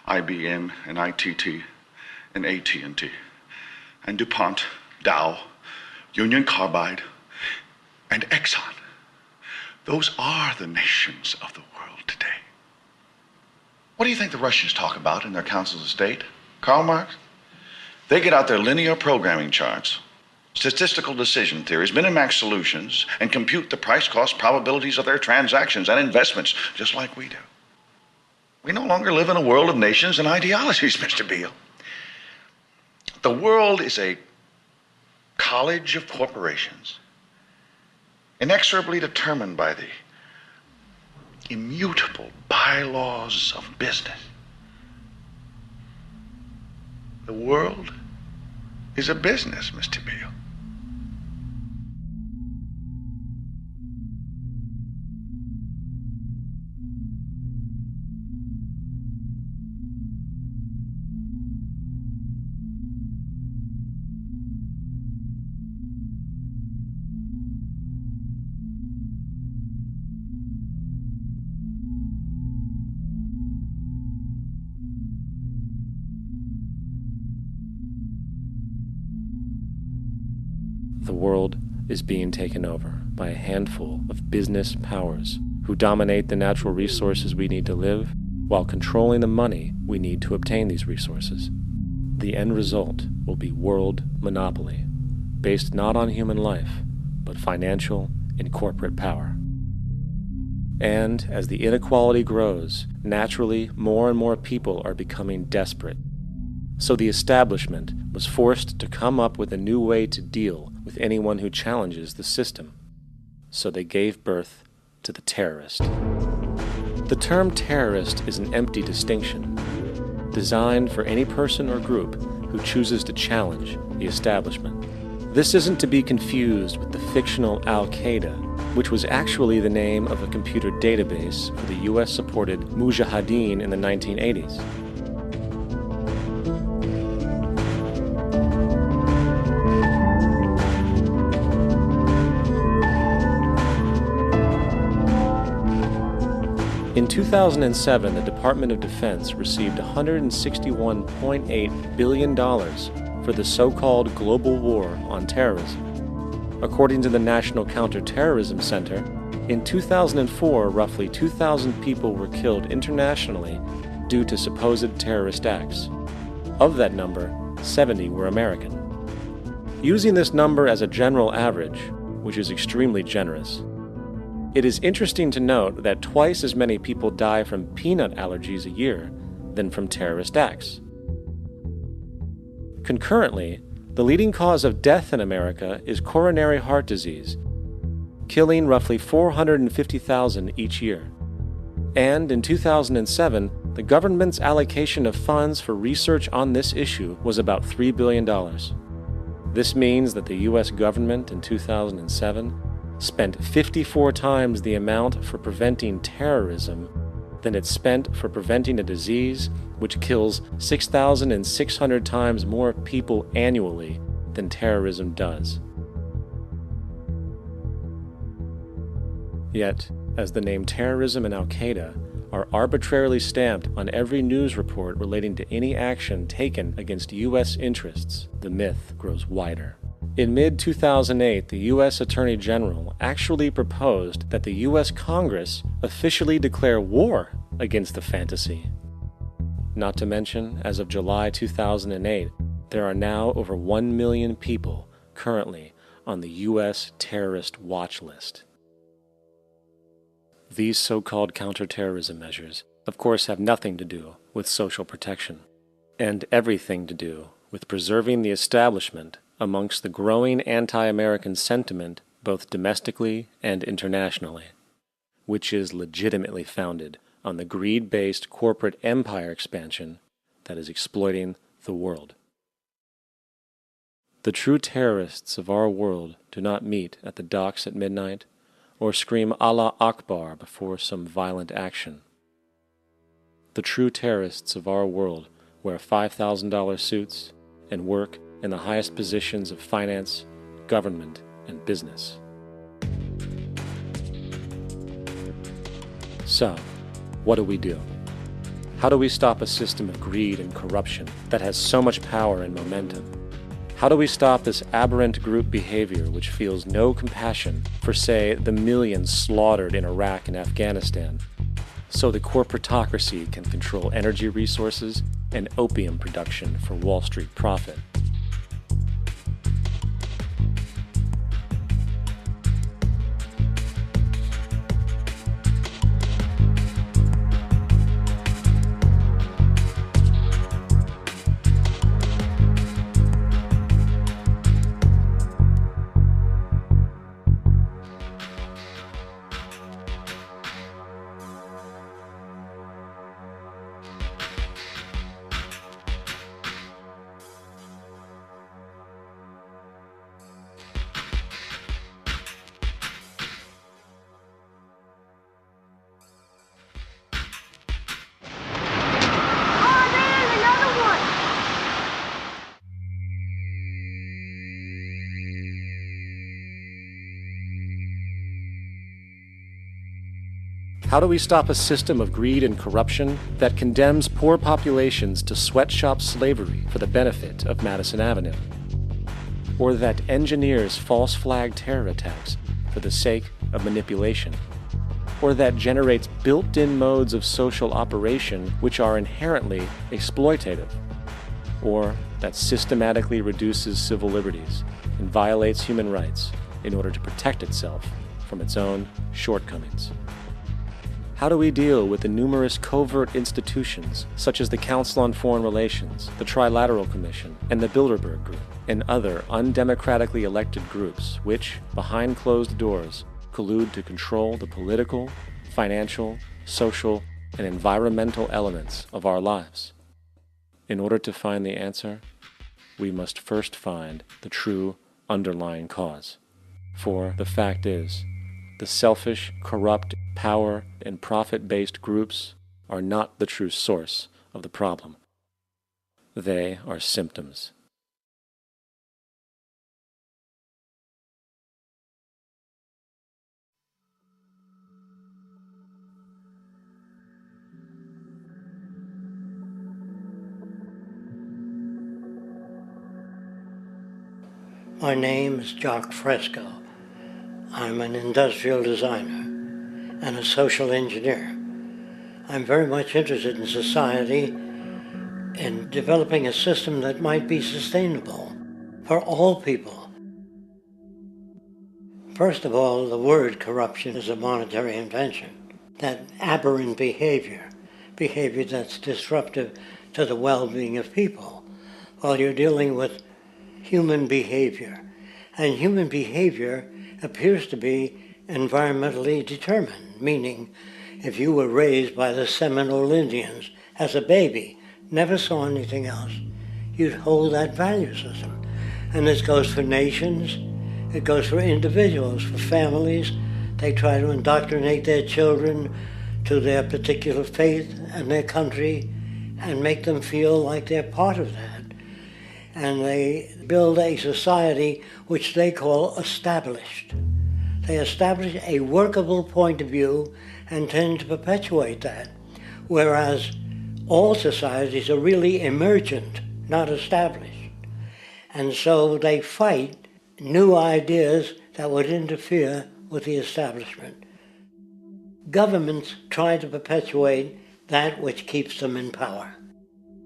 IBM and ITT and AT&T and DuPont, Dow, Union Carbide, and Exxon. Those are the nations of the world today. What do you think the Russians talk about in their councils of state? Karl Marx? They get out their linear programming charts, statistical decision theories, minimax solutions, and compute the price-cost probabilities of their transactions and investments, just like we do. We no longer live in a world of nations and ideologies, Mr. Beale. The world is a college of corporations, inexorably determined by the immutable bylaws of business. The world is a business, Mr. Beale. The world is being taken over by a handful of business powers who dominate the natural resources we need to live while controlling the money we need to obtain these resources. The end result will be world monopoly, based not on human life, but financial and corporate power. And as the inequality grows, naturally more and more people are becoming desperate. So the establishment was forced to come up with a new way to deal with anyone who challenges the system. So they gave birth to the terrorist. The term terrorist is an empty distinction, designed for any person or group who chooses to challenge the establishment. This isn't to be confused with the fictional Al-Qaeda, which was actually the name of a computer database for the US-supported Mujahideen in the 1980s. In 2007, the Department of Defense received $161.8 billion for the so-called global war on terrorism. According to the National Counterterrorism Center, in 2004, roughly 2,000 people were killed internationally due to supposed terrorist acts. Of that number, 70 were American. Using this number as a general average, which is extremely generous, It is interesting to note that twice as many people die from peanut allergies a year than from terrorist acts. Concurrently, the leading cause of death in America is coronary heart disease, killing roughly 450,000 each year. And in 2007, the government's allocation of funds for research on this issue was about $3 billion. This means that the U.S. government in 2007 spent 54 times the amount for preventing terrorism than it spent for preventing a disease which kills 6,600 times more people annually than terrorism does. Yet, as the name terrorism and Al-Qaeda are arbitrarily stamped on every news report relating to any action taken against U.S. interests, the myth grows wider. In mid-2008, the U.S. Attorney General actually proposed that the U.S. Congress officially declare war against the fantasy. Not to mention, as of July 2008, there are now over 1 million people currently on the U.S. terrorist watch list. These so-called counterterrorism measures, of course, have nothing to do with social protection, and everything to do with preserving the establishment amongst the growing anti-American sentiment both domestically and internationally, which is legitimately founded on the greed-based corporate empire expansion that is exploiting the world. The true terrorists of our world do not meet at the docks at midnight or scream Allah Akbar before some violent action. The true terrorists of our world wear $5,000 suits and work in the highest positions of finance, government, and business. So, what do? How do we stop a system of greed and corruption that has so much power and momentum? How do we stop this aberrant group behavior which feels no compassion for, say, the millions slaughtered in Iraq and Afghanistan, so the corporatocracy can control energy resources and opium production for Wall Street profit? How do we stop a system of greed and corruption that condemns poor populations to sweatshop slavery for the benefit of Madison Avenue? Or that engineers false flag terror attacks for the sake of manipulation? Or that generates built-in modes of social operation which are inherently exploitative? Or that systematically reduces civil liberties and violates human rights in order to protect itself from its own shortcomings? How do we deal with the numerous covert institutions, such as the Council on Foreign Relations, the Trilateral Commission, and the Bilderberg Group, and other undemocratically elected groups which, behind closed doors, collude to control the political, financial, social, and environmental elements of our lives? In order to find the answer, we must first find the true underlying cause. For the fact is, the selfish, corrupt, power, and profit-based groups are not the true source of the problem. They are symptoms. My name is Jock Fresco. I'm an industrial designer and a social engineer. I'm very much interested in society and developing a system that might be sustainable for all people. First of all, the word corruption is a monetary invention. That aberrant behavior that's disruptive to the well-being of people, while you're dealing with human behavior. And human behavior appears to be environmentally determined, meaning if you were raised by the Seminole Indians as a baby, never saw anything else, you'd hold that value system. And this goes for nations, it goes for individuals, for families. They try to indoctrinate their children to their particular faith and their country and make them feel like they're part of that. And they build a society which they call established. They establish a workable point of view and tend to perpetuate that, whereas all societies are really emergent, not established. And so they fight new ideas that would interfere with the establishment. Governments try to perpetuate that which keeps them in power.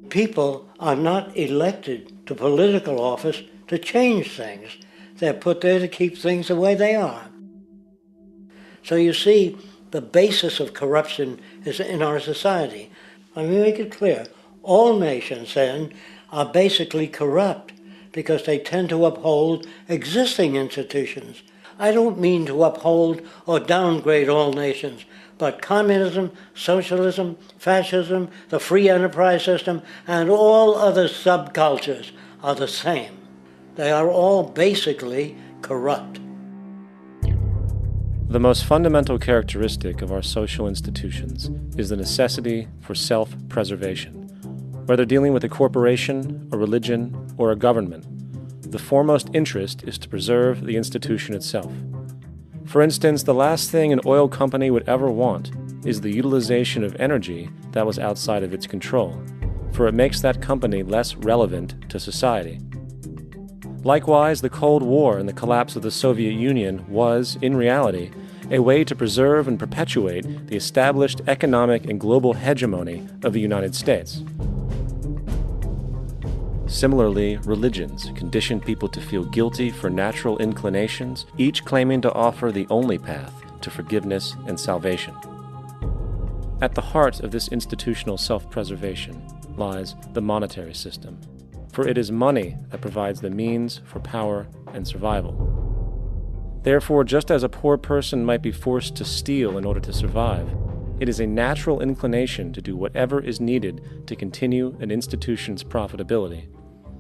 People are not elected to political office to change things. They're put there to keep things the way they are. So you see, the basis of corruption is in our society. Let me make it clear. All nations, then, are basically corrupt because they tend to uphold existing institutions. I don't mean to uphold or downgrade all nations, but communism, socialism, fascism, the free enterprise system, and all other subcultures are the same. They are all basically corrupt. The most fundamental characteristic of our social institutions is the necessity for self-preservation. Whether dealing with a corporation, a religion, or a government, the foremost interest is to preserve the institution itself. For instance, the last thing an oil company would ever want is the utilization of energy that was outside of its control, for it makes that company less relevant to society. Likewise, the Cold War and the collapse of the Soviet Union was, in reality, a way to preserve and perpetuate the established economic and global hegemony of the United States. Similarly, religions condition people to feel guilty for natural inclinations, each claiming to offer the only path to forgiveness and salvation. At the heart of this institutional self-preservation lies the monetary system, for it is money that provides the means for power and survival. Therefore, just as a poor person might be forced to steal in order to survive, it is a natural inclination to do whatever is needed to continue an institution's profitability.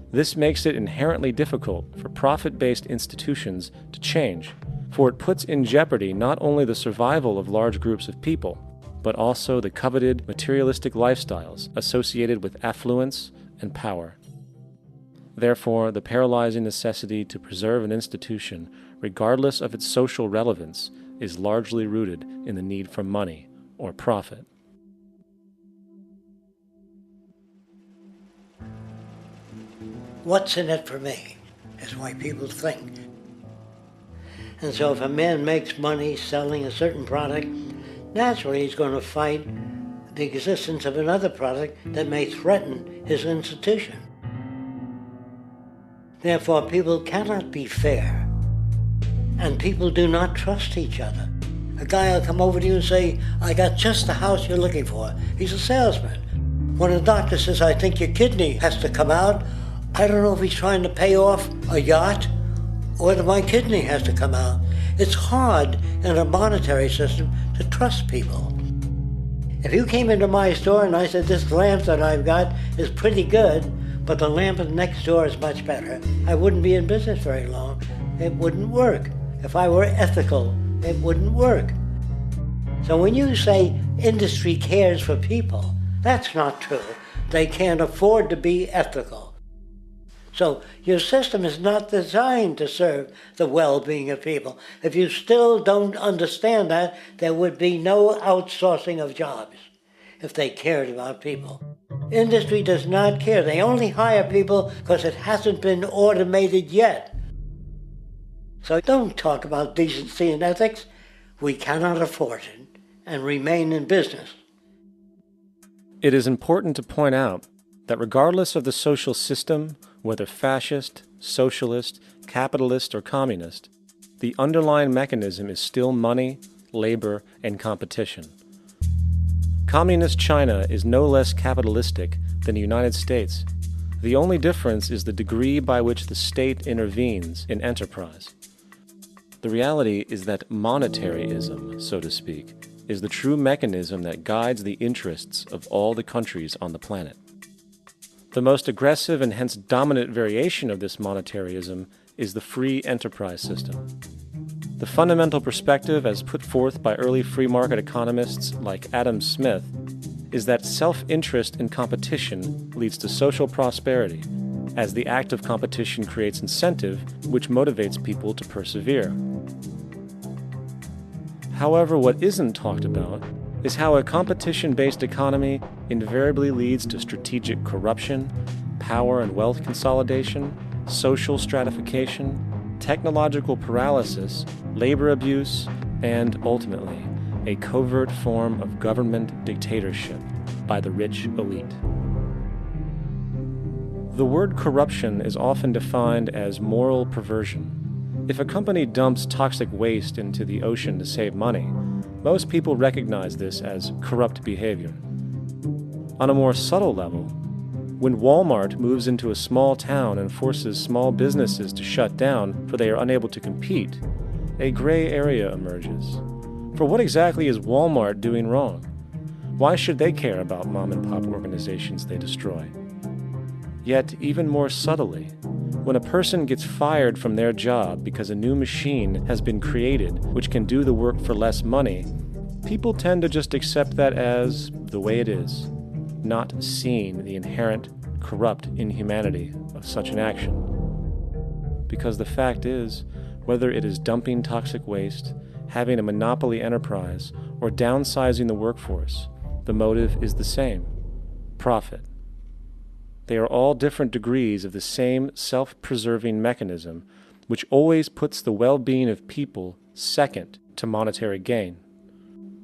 This makes it inherently difficult for profit-based institutions to change, for it puts in jeopardy not only the survival of large groups of people, but also the coveted materialistic lifestyles associated with affluence and power. Therefore, the paralyzing necessity to preserve an institution, regardless of its social relevance, is largely rooted in the need for money or profit. What's in it for me is why people think. And so if a man makes money selling a certain product, naturally he's going to fight the existence of another product that may threaten his institution. Therefore, people cannot be fair, and people do not trust each other. A guy will come over to you and say, I got just the house you're looking for. He's a salesman. When a doctor says, I think your kidney has to come out, I don't know if he's trying to pay off a yacht or whether my kidney has to come out. It's hard in a monetary system to trust people. If you came into my store and I said, this lamp that I've got is pretty good, but the lamp next door is much better, I wouldn't be in business very long. It wouldn't work. If I were ethical, it wouldn't work. So when you say industry cares for people, that's not true. They can't afford to be ethical. So your system is not designed to serve the well-being of people. If you still don't understand that, there would be no outsourcing of jobs if they cared about people. Industry does not care. They only hire people because it hasn't been automated yet. So don't talk about decency and ethics. We cannot afford it and remain in business. It is important to point out that regardless of the social system, whether fascist, socialist, capitalist, or communist, the underlying mechanism is still money, labor, and competition. Communist China is no less capitalistic than the United States. The only difference is the degree by which the state intervenes in enterprise. The reality is that monetaryism, so to speak, is the true mechanism that guides the interests of all the countries on the planet. The most aggressive and hence dominant variation of this monetaryism is the free enterprise system. The fundamental perspective, as put forth by early free market economists like Adam Smith, is that self-interest in competition leads to social prosperity, as the act of competition creates incentive, which motivates people to persevere. However, what isn't talked about is how a competition-based economy invariably leads to strategic corruption, power and wealth consolidation, social stratification, technological paralysis, labor abuse, and, ultimately, a covert form of government dictatorship by the rich elite. The word corruption is often defined as moral perversion. If a company dumps toxic waste into the ocean to save money, most people recognize this as corrupt behavior. On a more subtle level, when Walmart moves into a small town and forces small businesses to shut down for they are unable to compete, a gray area emerges. For what exactly is Walmart doing wrong? Why should they care about mom-and-pop organizations they destroy? Yet, even more subtly, when a person gets fired from their job because a new machine has been created which can do the work for less money, people tend to just accept that as the way it is, not seeing the inherent, corrupt inhumanity of such an action. Because the fact is, whether it is dumping toxic waste, having a monopoly enterprise, or downsizing the workforce, the motive is the same: profit. They are all different degrees of the same self-preserving mechanism, which always puts the well-being of people second to monetary gain.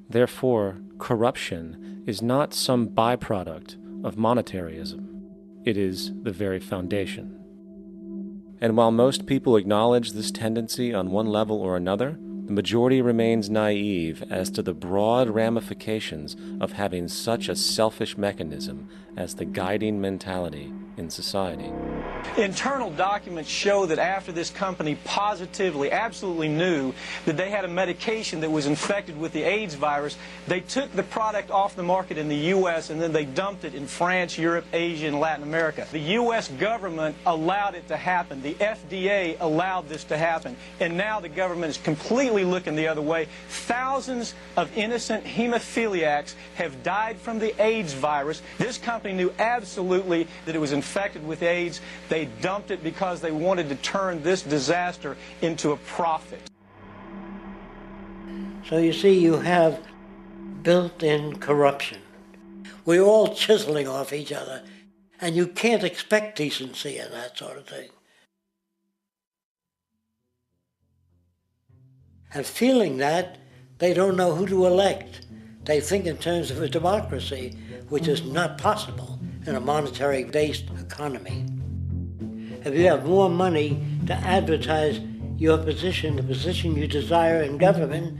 Therefore, corruption is not some byproduct of monetaryism. It is the very foundation. And while most people acknowledge this tendency on one level or another, the majority remains naive as to the broad ramifications of having such a selfish mechanism as the guiding mentality in society. Internal documents show that after this company positively, absolutely knew that they had a medication that was infected with the AIDS virus, they took the product off the market in the U.S. and then they dumped it in France, Europe, Asia, and Latin America. The U.S. government allowed it to happen. The FDA allowed this to happen. And now the government is completely looking the other way. Thousands of innocent hemophiliacs have died from the AIDS virus. This company knew absolutely that it was infected with AIDS. They dumped it because they wanted to turn this disaster into a profit. So you see, you have built-in corruption. We're all chiseling off each other, and you can't expect decency in that sort of thing. And feeling that, they don't know who to elect. They think in terms of a democracy, which is not possible in a monetary-based economy. If you have more money to advertise your position, the position you desire in government,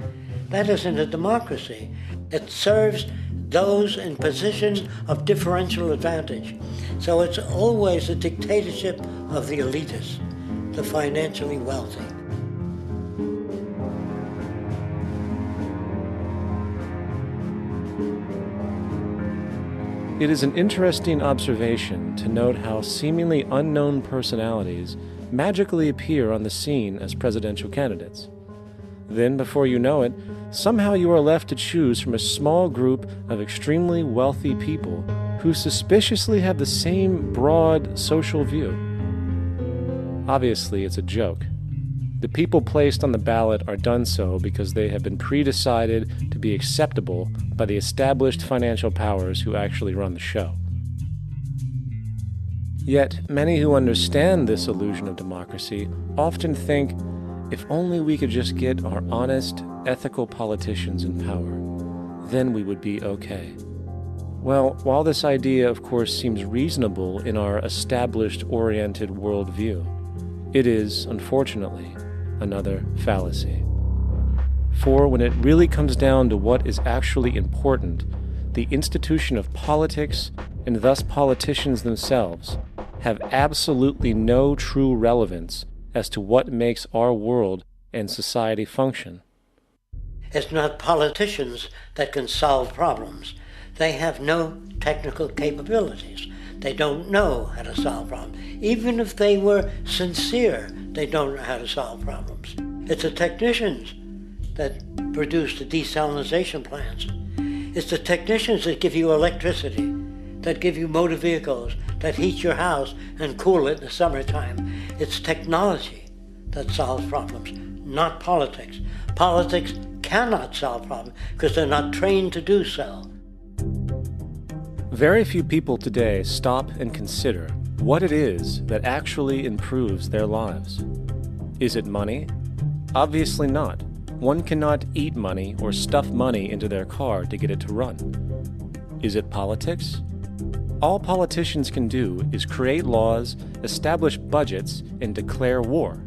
that isn't a democracy. It serves those in positions of differential advantage. So it's always a dictatorship of the elitists, the financially wealthy. It is an interesting observation to note how seemingly unknown personalities magically appear on the scene as presidential candidates. Then, before you know it, somehow you are left to choose from a small group of extremely wealthy people who suspiciously have the same broad social view. Obviously, it's a joke. The people placed on the ballot are done so because they have been pre-decided to be acceptable by the established financial powers who actually run the show. Yet, many who understand this illusion of democracy often think, if only we could just get our honest, ethical politicians in power, then we would be okay. Well, while this idea, of course, seems reasonable in our established, oriented worldview, it is, unfortunately, another fallacy. For when it really comes down to what is actually important, the institution of politics, and thus politicians themselves, have absolutely no true relevance as to what makes our world and society function. It's not politicians that can solve problems. They have no technical capabilities. They don't know how to solve problems. Even if they were sincere, they don't know how to solve problems. It's the technicians that produce the desalination plants. It's the technicians that give you electricity, that give you motor vehicles, that heat your house and cool it in the summertime. It's technology that solves problems, not politics. Politics cannot solve problems because they're not trained to do so. Very few people today stop and consider what it is that actually improves their lives. Is it money? Obviously not. One cannot eat money or stuff money into their car to get it to run. Is it politics? All politicians can do is create laws, establish budgets, and declare war.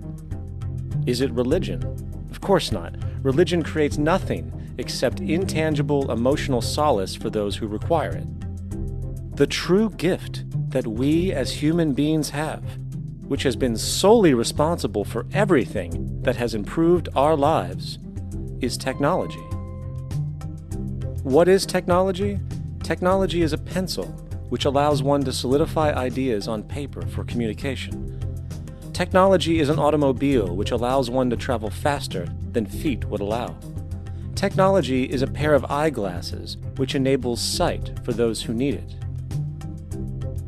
Is it religion? Of course not. Religion creates nothing except intangible emotional solace for those who require it. The true gift that we as human beings have, which has been solely responsible for everything that has improved our lives, is technology. What is technology? Technology is a pencil which allows one to solidify ideas on paper for communication. Technology is an automobile which allows one to travel faster than feet would allow. Technology is a pair of eyeglasses which enables sight for those who need it.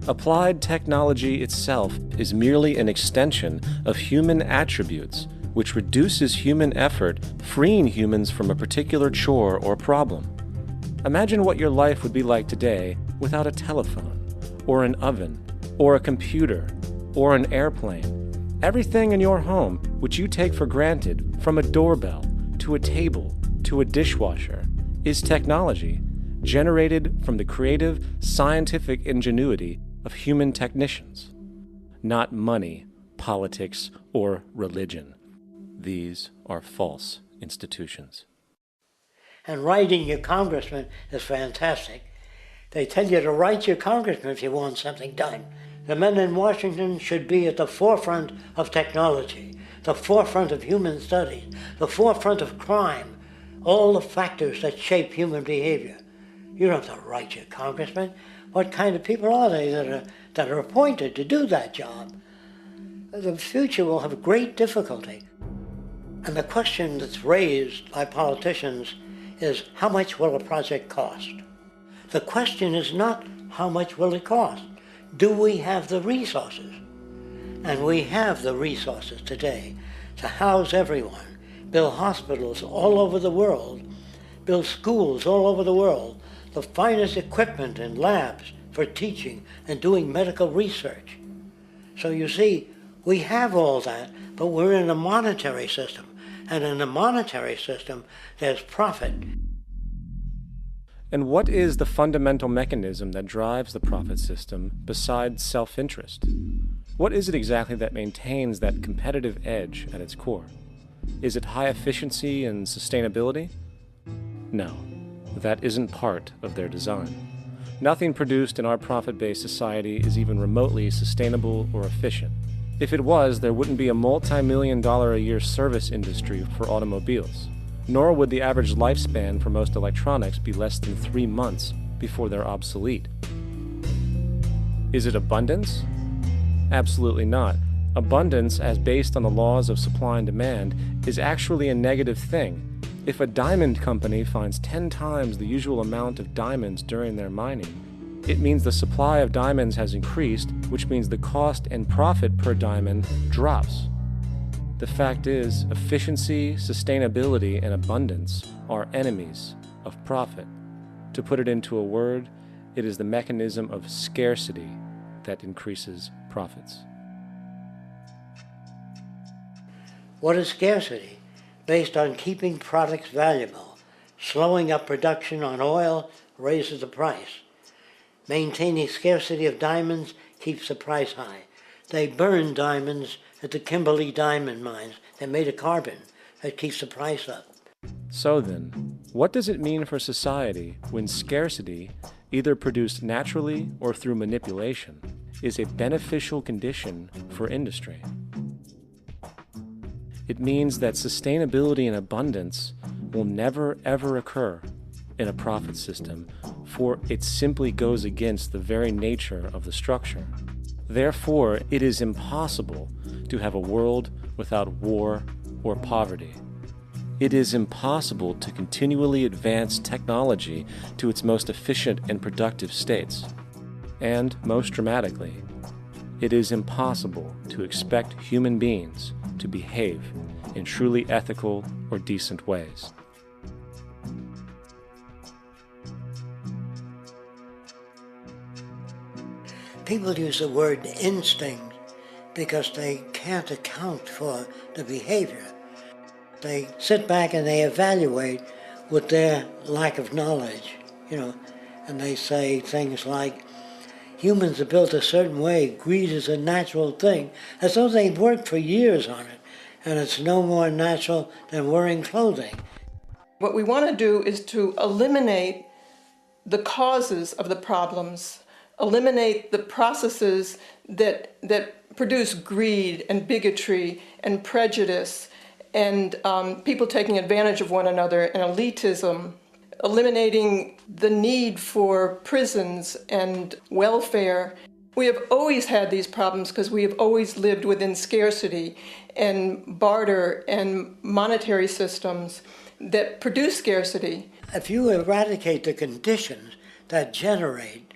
Applied technology itself is merely an extension of human attributes which reduces human effort, freeing humans from a particular chore or problem. Imagine what your life would be like today without a telephone, or an oven, or a computer, or an airplane. Everything in your home which you take for granted, from a doorbell to a table to a dishwasher, is technology generated from the creative, scientific ingenuity of human technicians, not money, politics, or religion. These are false institutions. And writing your congressman is fantastic. They tell you to write your congressman if you want something done. The men in Washington should be at the forefront of technology, the forefront of human studies, the forefront of crime, all the factors that shape human behavior. You don't have to write your congressman. What kind of people are they that are appointed to do that job? The future will have great difficulty. And the question that's raised by politicians is, how much will a project cost? The question is not, how much will it cost? Do we have the resources? And we have the resources today to house everyone, build hospitals all over the world, build schools all over the world, the finest equipment and labs for teaching and doing medical research. So you see, we have all that, but we're in a monetary system. And in a monetary system, there's profit. And what is the fundamental mechanism that drives the profit system besides self-interest? What is it exactly that maintains that competitive edge at its core? Is it high efficiency and sustainability? No, that isn't part of their design. Nothing produced in our profit-based society is even remotely sustainable or efficient. If it was, there wouldn't be a multi-million-dollar-a-year service industry for automobiles, nor would the average lifespan for most electronics be less than 3 months before they're obsolete. Is it abundance? Absolutely not. Abundance, as based on the laws of supply and demand, is actually a negative thing. If a diamond company finds 10 times the usual amount of diamonds during their mining, it means the supply of diamonds has increased, which means the cost and profit per diamond drops. The fact is, efficiency, sustainability, and abundance are enemies of profit. To put it into a word, it is the mechanism of scarcity that increases profits. What is scarcity? Based on keeping products valuable. Slowing up production on oil raises the price. Maintaining scarcity of diamonds keeps the price high. They burn diamonds at the Kimberley diamond mines. They made a carbon that keeps the price up. So then, what does it mean for society when scarcity, either produced naturally or through manipulation, is a beneficial condition for industry? It means that sustainability and abundance will never ever occur in a profit system, for it simply goes against the very nature of the structure. Therefore, it is impossible to have a world without war or poverty. It is impossible to continually advance technology to its most efficient and productive states. And, most dramatically, it is impossible to expect human beings to behave in truly ethical or decent ways. People use the word instinct because they can't account for the behavior. They sit back and they evaluate with their lack of knowledge, and they say things like, humans are built a certain way, greed is a natural thing, as though they've worked for years on it, and it's no more natural than wearing clothing. What we want to do is to eliminate the causes of the problems, eliminate the processes that produce greed and bigotry and prejudice and people taking advantage of one another and elitism, eliminating the need for prisons and welfare. We have always had these problems because we have always lived within scarcity and barter and monetary systems that produce scarcity. If you eradicate the conditions that generate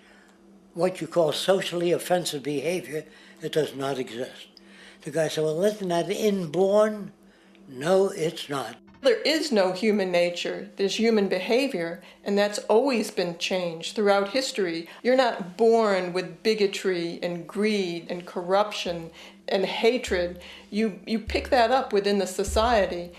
what you call socially offensive behavior, it does not exist. The guy said, well, isn't that inborn? No, it's not. There is no human nature. There's human behavior, and that's always been changed throughout history. You're not born with bigotry and greed and corruption and hatred. You pick that up within the society.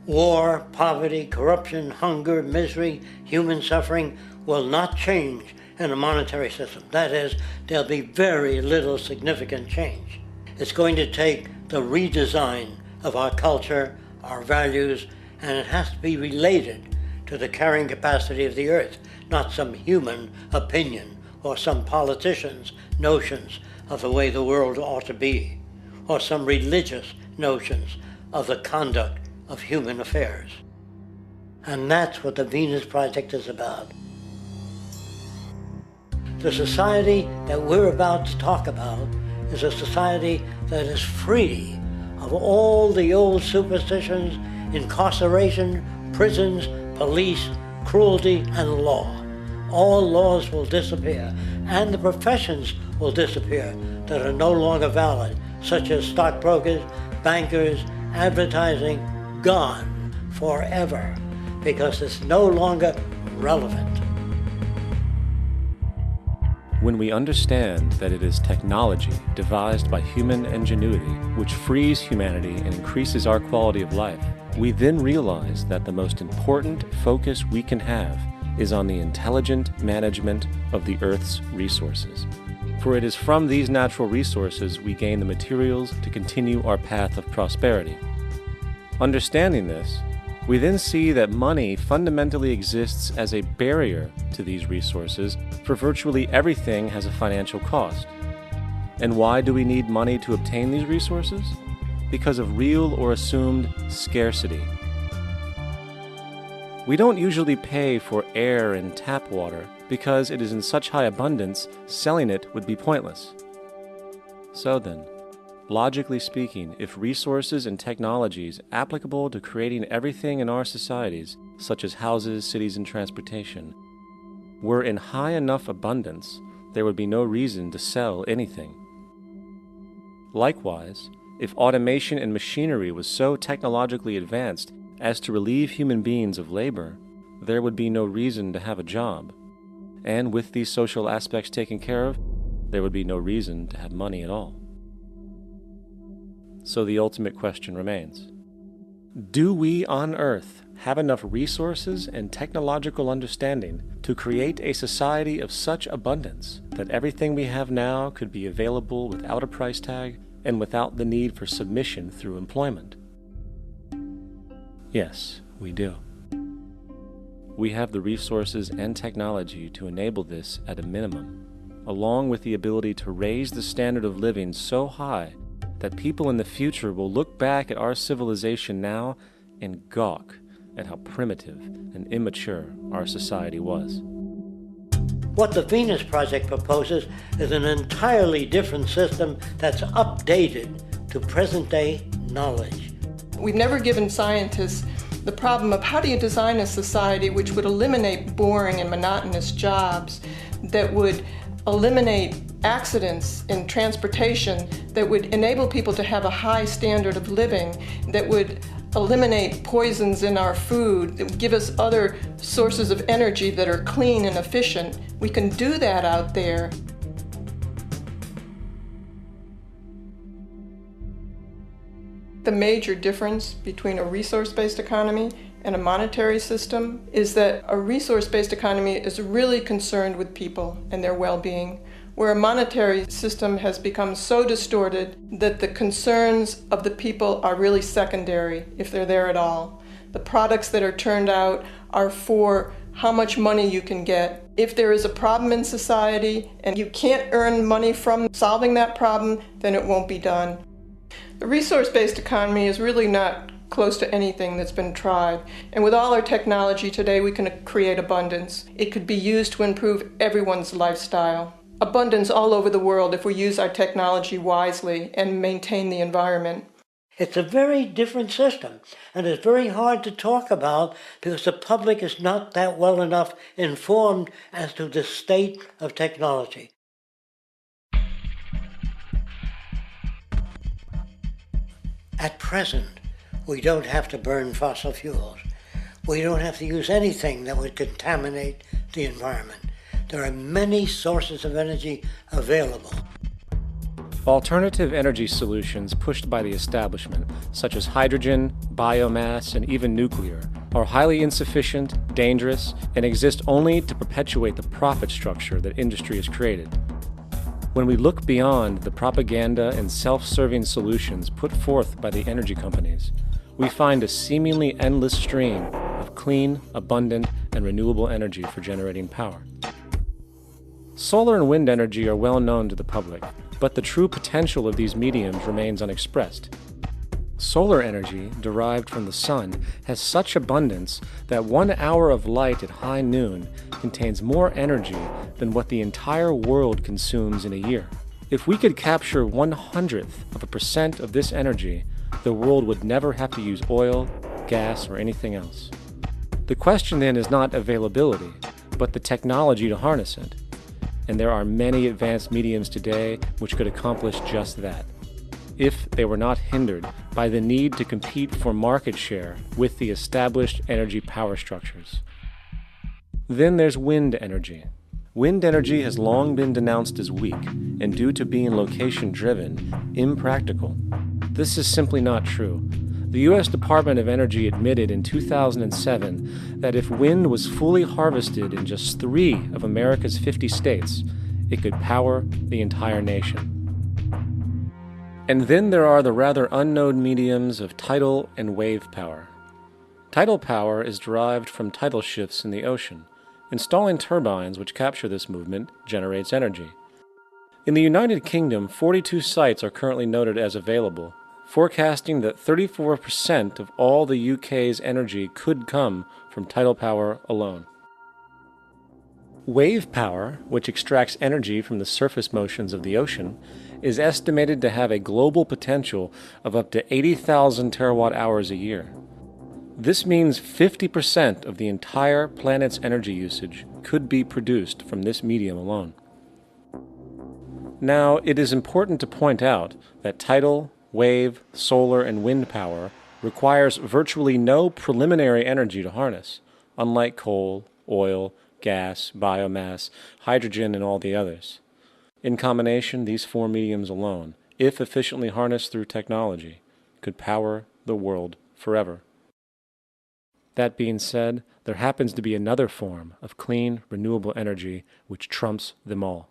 War, poverty, corruption, hunger, misery, human suffering will not change in a monetary system. That is, there'll be very little significant change. It's going to take the redesign of our culture, our values, and it has to be related to the carrying capacity of the earth, not some human opinion or some politician's notions of the way the world ought to be, or some religious notions of the conduct of human affairs. And that's what the Venus Project is about. The society that we're about to talk about is a society that is free of all the old superstitions, incarceration, prisons, police, cruelty, and law. All laws will disappear, and the professions will disappear that are no longer valid, such as stockbrokers, bankers, advertising, gone forever, because it's no longer relevant. When we understand that it is technology devised by human ingenuity which frees humanity and increases our quality of life, we then realize that the most important focus we can have is on the intelligent management of the Earth's resources. For it is from these natural resources we gain the materials to continue our path of prosperity. Understanding this, we then see that money fundamentally exists as a barrier to these resources, for virtually everything has a financial cost. And why do we need money to obtain these resources? Because of real or assumed scarcity. We don't usually pay for air and tap water because it is in such high abundance, selling it would be pointless. So then, logically speaking, if resources and technologies applicable to creating everything in our societies, such as houses, cities, and transportation, were in high enough abundance, there would be no reason to sell anything. Likewise, if automation and machinery was so technologically advanced as to relieve human beings of labor, there would be no reason to have a job. And with these social aspects taken care of, there would be no reason to have money at all. So the ultimate question remains: do we on Earth have enough resources and technological understanding to create a society of such abundance that everything we have now could be available without a price tag and without the need for submission through employment? Yes, we do. We have the resources and technology to enable this at a minimum, along with the ability to raise the standard of living so high that people in the future will look back at our civilization now and gawk at how primitive and immature our society was. What the Venus Project proposes is an entirely different system that's updated to present-day knowledge. We've never given scientists the problem of how do you design a society which would eliminate boring and monotonous jobs, that would eliminate accidents in transportation, that would enable people to have a high standard of living, that would eliminate poisons in our food, that would give us other sources of energy that are clean and efficient. We can do that out there. The major difference between a resource-based economy and a monetary system is that a resource-based economy is really concerned with people and their well-being, where a monetary system has become so distorted that the concerns of the people are really secondary, if they're there at all. The products that are turned out are for how much money you can get. If there is a problem in society and you can't earn money from solving that problem, then it won't be done. The resource-based economy is really not close to anything that's been tried. And with all our technology today, we can create abundance. It could be used to improve everyone's lifestyle. Abundance all over the world if we use our technology wisely and maintain the environment. It's a very different system, and it's very hard to talk about because the public is not that well enough informed as to the state of technology. At present, we don't have to burn fossil fuels. We don't have to use anything that would contaminate the environment. There are many sources of energy available. Alternative energy solutions pushed by the establishment, such as hydrogen, biomass, and even nuclear, are highly insufficient, dangerous, and exist only to perpetuate the profit structure that industry has created. When we look beyond the propaganda and self-serving solutions put forth by the energy companies, we find a seemingly endless stream of clean, abundant, and renewable energy for generating power. Solar and wind energy are well known to the public, but the true potential of these mediums remains unexpressed. Solar energy, derived from the sun, has such abundance that 1 hour of light at high noon contains more energy than what the entire world consumes in a year. If we could capture 1/100% of this energy, the world would never have to use oil, gas, or anything else. The question then is not availability, but the technology to harness it. And there are many advanced mediums today which could accomplish just that, if they were not hindered by the need to compete for market share with the established energy power structures. Then there's wind energy. Wind energy has long been denounced as weak, and due to being location-driven, impractical. This is simply not true. The U.S. Department of Energy admitted in 2007 that if wind was fully harvested in just 3 of America's 50 states, it could power the entire nation. And then there are the rather unknown mediums of tidal and wave power. Tidal power is derived from tidal shifts in the ocean. Installing turbines which capture this movement generates energy. In the United Kingdom, 42 sites are currently noted as available, forecasting that 34% of all the UK's energy could come from tidal power alone. Wave power, which extracts energy from the surface motions of the ocean, is estimated to have a global potential of up to 80,000 terawatt-hours a year. This means 50% of the entire planet's energy usage could be produced from this medium alone. Now, it is important to point out that tidal, wave, solar, and wind power requires virtually no preliminary energy to harness, unlike coal, oil, gas, biomass, hydrogen, and all the others. In combination, these 4 mediums alone, if efficiently harnessed through technology, could power the world forever. That being said, there happens to be another form of clean, renewable energy which trumps them all: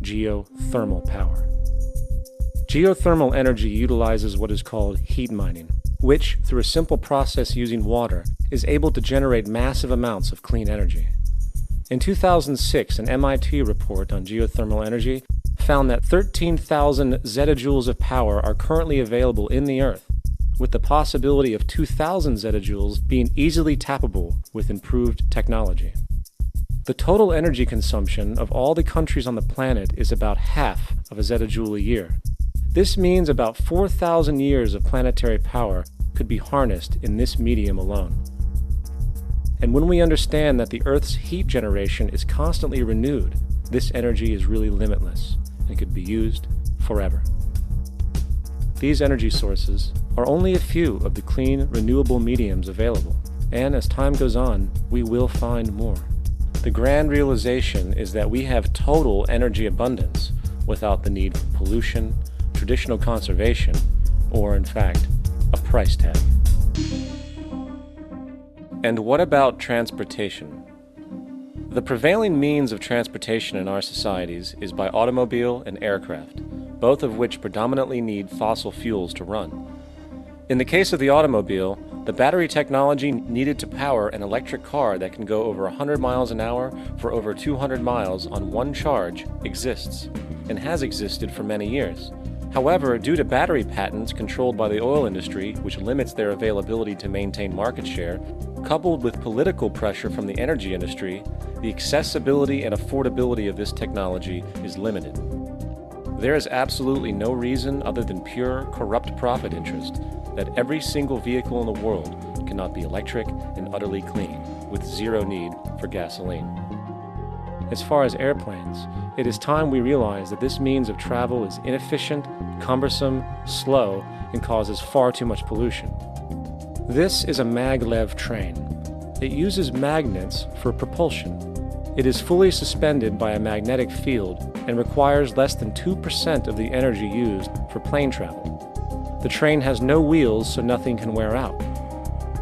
geothermal power. Geothermal energy utilizes what is called heat mining, which, through a simple process using water, is able to generate massive amounts of clean energy. In 2006, an MIT report on geothermal energy found that 13,000 zettajoules of power are currently available in the Earth, with the possibility of 2,000 zettajoules being easily tappable with improved technology. The total energy consumption of all the countries on the planet is about half of a zettajoule a year. This means about 4,000 years of planetary power could be harnessed in this medium alone. And when we understand that the Earth's heat generation is constantly renewed, this energy is really limitless and could be used forever. These energy sources are only a few of the clean, renewable mediums available, and as time goes on, we will find more. The grand realization is that we have total energy abundance without the need for pollution, traditional conservation, or in fact, a price tag. And what about transportation? The prevailing means of transportation in our societies is by automobile and aircraft, both of which predominantly need fossil fuels to run. In the case of the automobile, the battery technology needed to power an electric car that can go over 100 miles an hour for over 200 miles on one charge exists, and has existed for many years. However, due to battery patents controlled by the oil industry, which limits their availability to maintain market share, coupled with political pressure from the energy industry, the accessibility and affordability of this technology is limited. There is absolutely no reason other than pure, corrupt profit interest that every single vehicle in the world cannot be electric and utterly clean, with zero need for gasoline. As far as airplanes, it is time we realize that this means of travel is inefficient, cumbersome, slow, and causes far too much pollution. This is a maglev train. It uses magnets for propulsion. It is fully suspended by a magnetic field and requires less than 2% of the energy used for plane travel. The train has no wheels, so nothing can wear out.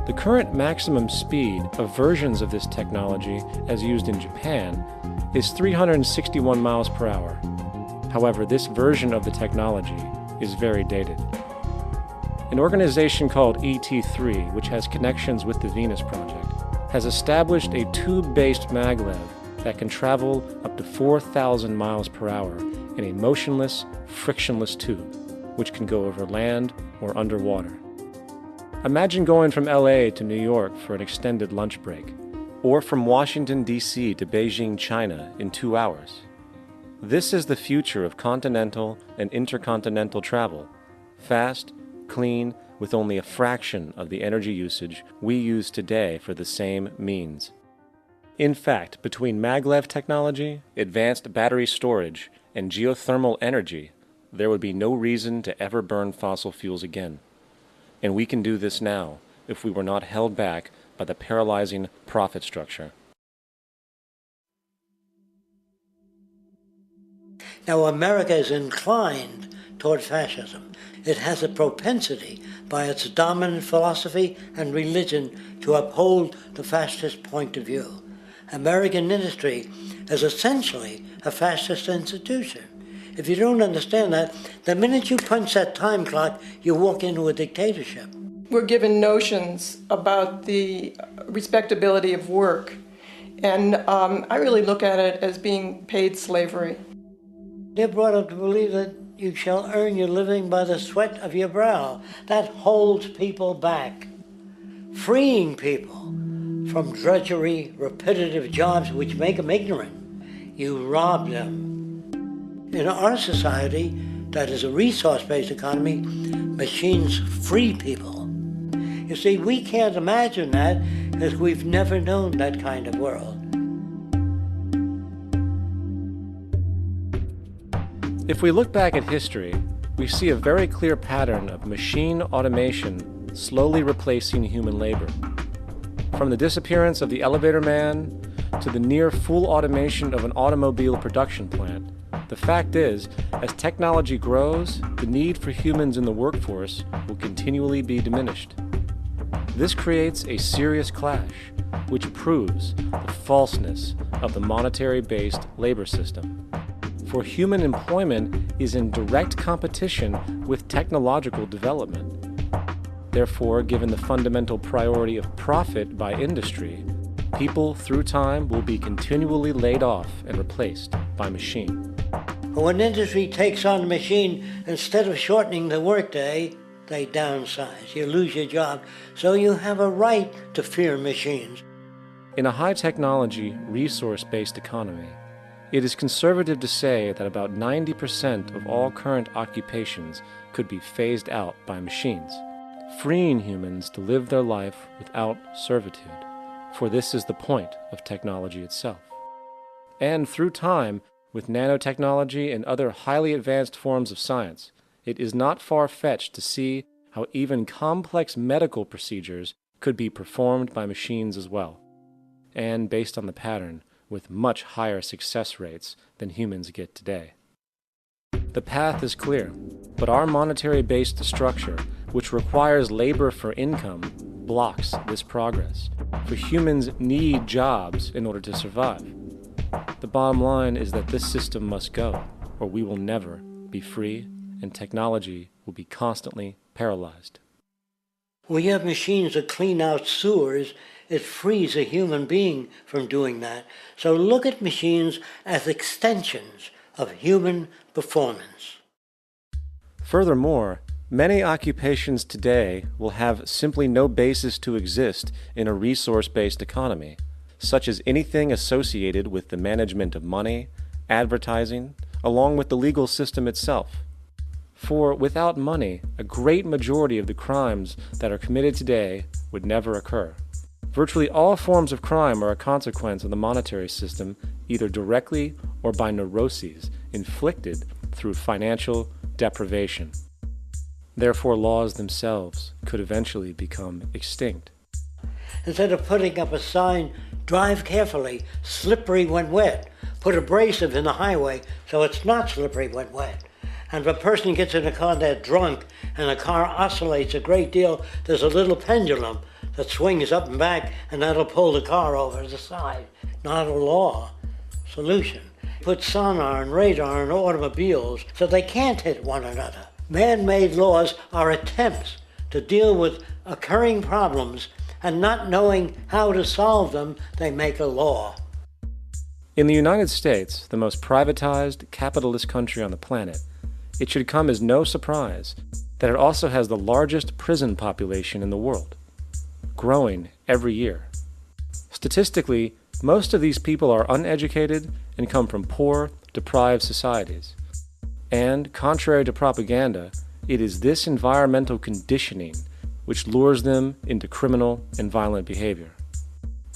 The current maximum speed of versions of this technology, as used in Japan, is 361 miles per hour. However, this version of the technology is very dated. An organization called ET3, which has connections with the Venus Project, has established a tube-based maglev that can travel up to 4,000 miles per hour in a motionless, frictionless tube, which can go over land or underwater. Imagine going from LA to New York for an extended lunch break, or from Washington, D.C. to Beijing, China in 2 hours. This is the future of continental and intercontinental travel, fast, clean, with only a fraction of the energy usage we use today for the same means. In fact, between maglev technology, advanced battery storage, and geothermal energy, there would be no reason to ever burn fossil fuels again. And we can do this now if we were not held back by the paralyzing profit structure. Now, America is inclined toward fascism. It has a propensity by its dominant philosophy and religion to uphold the fascist point of view. American industry is essentially a fascist institution. If you don't understand that, the minute you punch that time clock, you walk into a dictatorship. We're given notions about the respectability of work, and I really look at it as being paid slavery. They're brought up to believe that you shall earn your living by the sweat of your brow. That holds people back, freeing people from drudgery, repetitive jobs which make them ignorant. You rob them. In our society, that is a resource-based economy, machines free people. You see, we can't imagine that because we've never known that kind of world. If we look back at history, we see a very clear pattern of machine automation slowly replacing human labor. From the disappearance of the elevator man to the near full automation of an automobile production plant, the fact is, as technology grows, the need for humans in the workforce will continually be diminished. This creates a serious clash, which proves the falseness of the monetary-based labor system. for human employment is in direct competition with technological development. Therefore, given the fundamental priority of profit by industry, people through time will be continually laid off and replaced by machine. When industry takes on a machine, instead of shortening the workday, they downsize. You lose your job, so you have a right to fear machines. In a high-technology, resource-based economy, it is conservative to say that about 90% of all current occupations could be phased out by machines, freeing humans to live their life without servitude, for this is the point of technology itself. And through time, with nanotechnology and other highly advanced forms of science, it is not far-fetched to see how even complex medical procedures could be performed by machines as well, and based on the pattern, with much higher success rates than humans get today. The path is clear, but our monetary-based structure, which requires labor for income, blocks this progress, for humans need jobs in order to survive. The bottom line is that this system must go, or we will never be free, and technology will be constantly paralyzed. When you have machines that clean out sewers, it frees a human being from doing that. So look at machines as extensions of human performance. Furthermore, many occupations today will have simply no basis to exist in a resource-based economy, such as anything associated with the management of money, advertising, along with the legal system itself. For without money, a great majority of the crimes that are committed today would never occur. Virtually all forms of crime are a consequence of the monetary system, either directly or by neuroses inflicted through financial deprivation. Therefore, laws themselves could eventually become extinct. Instead of putting up a sign, drive carefully, slippery when wet, put abrasive in the highway so it's not slippery when wet. And if a person gets in a car that's drunk and the car oscillates a great deal, there's a little pendulum that swings up and back, and that'll pull the car over to the side. Not a law solution. Put sonar and radar in automobiles so they can't hit one another. Man-made laws are attempts to deal with occurring problems, and not knowing how to solve them, they make a law. In the United States, the most privatized, capitalist country on the planet, it should come as no surprise that it also has the largest prison population in the world, growing every year. Statistically, most of these people are uneducated and come from poor, deprived societies. And, contrary to propaganda, it is this environmental conditioning which lures them into criminal and violent behavior.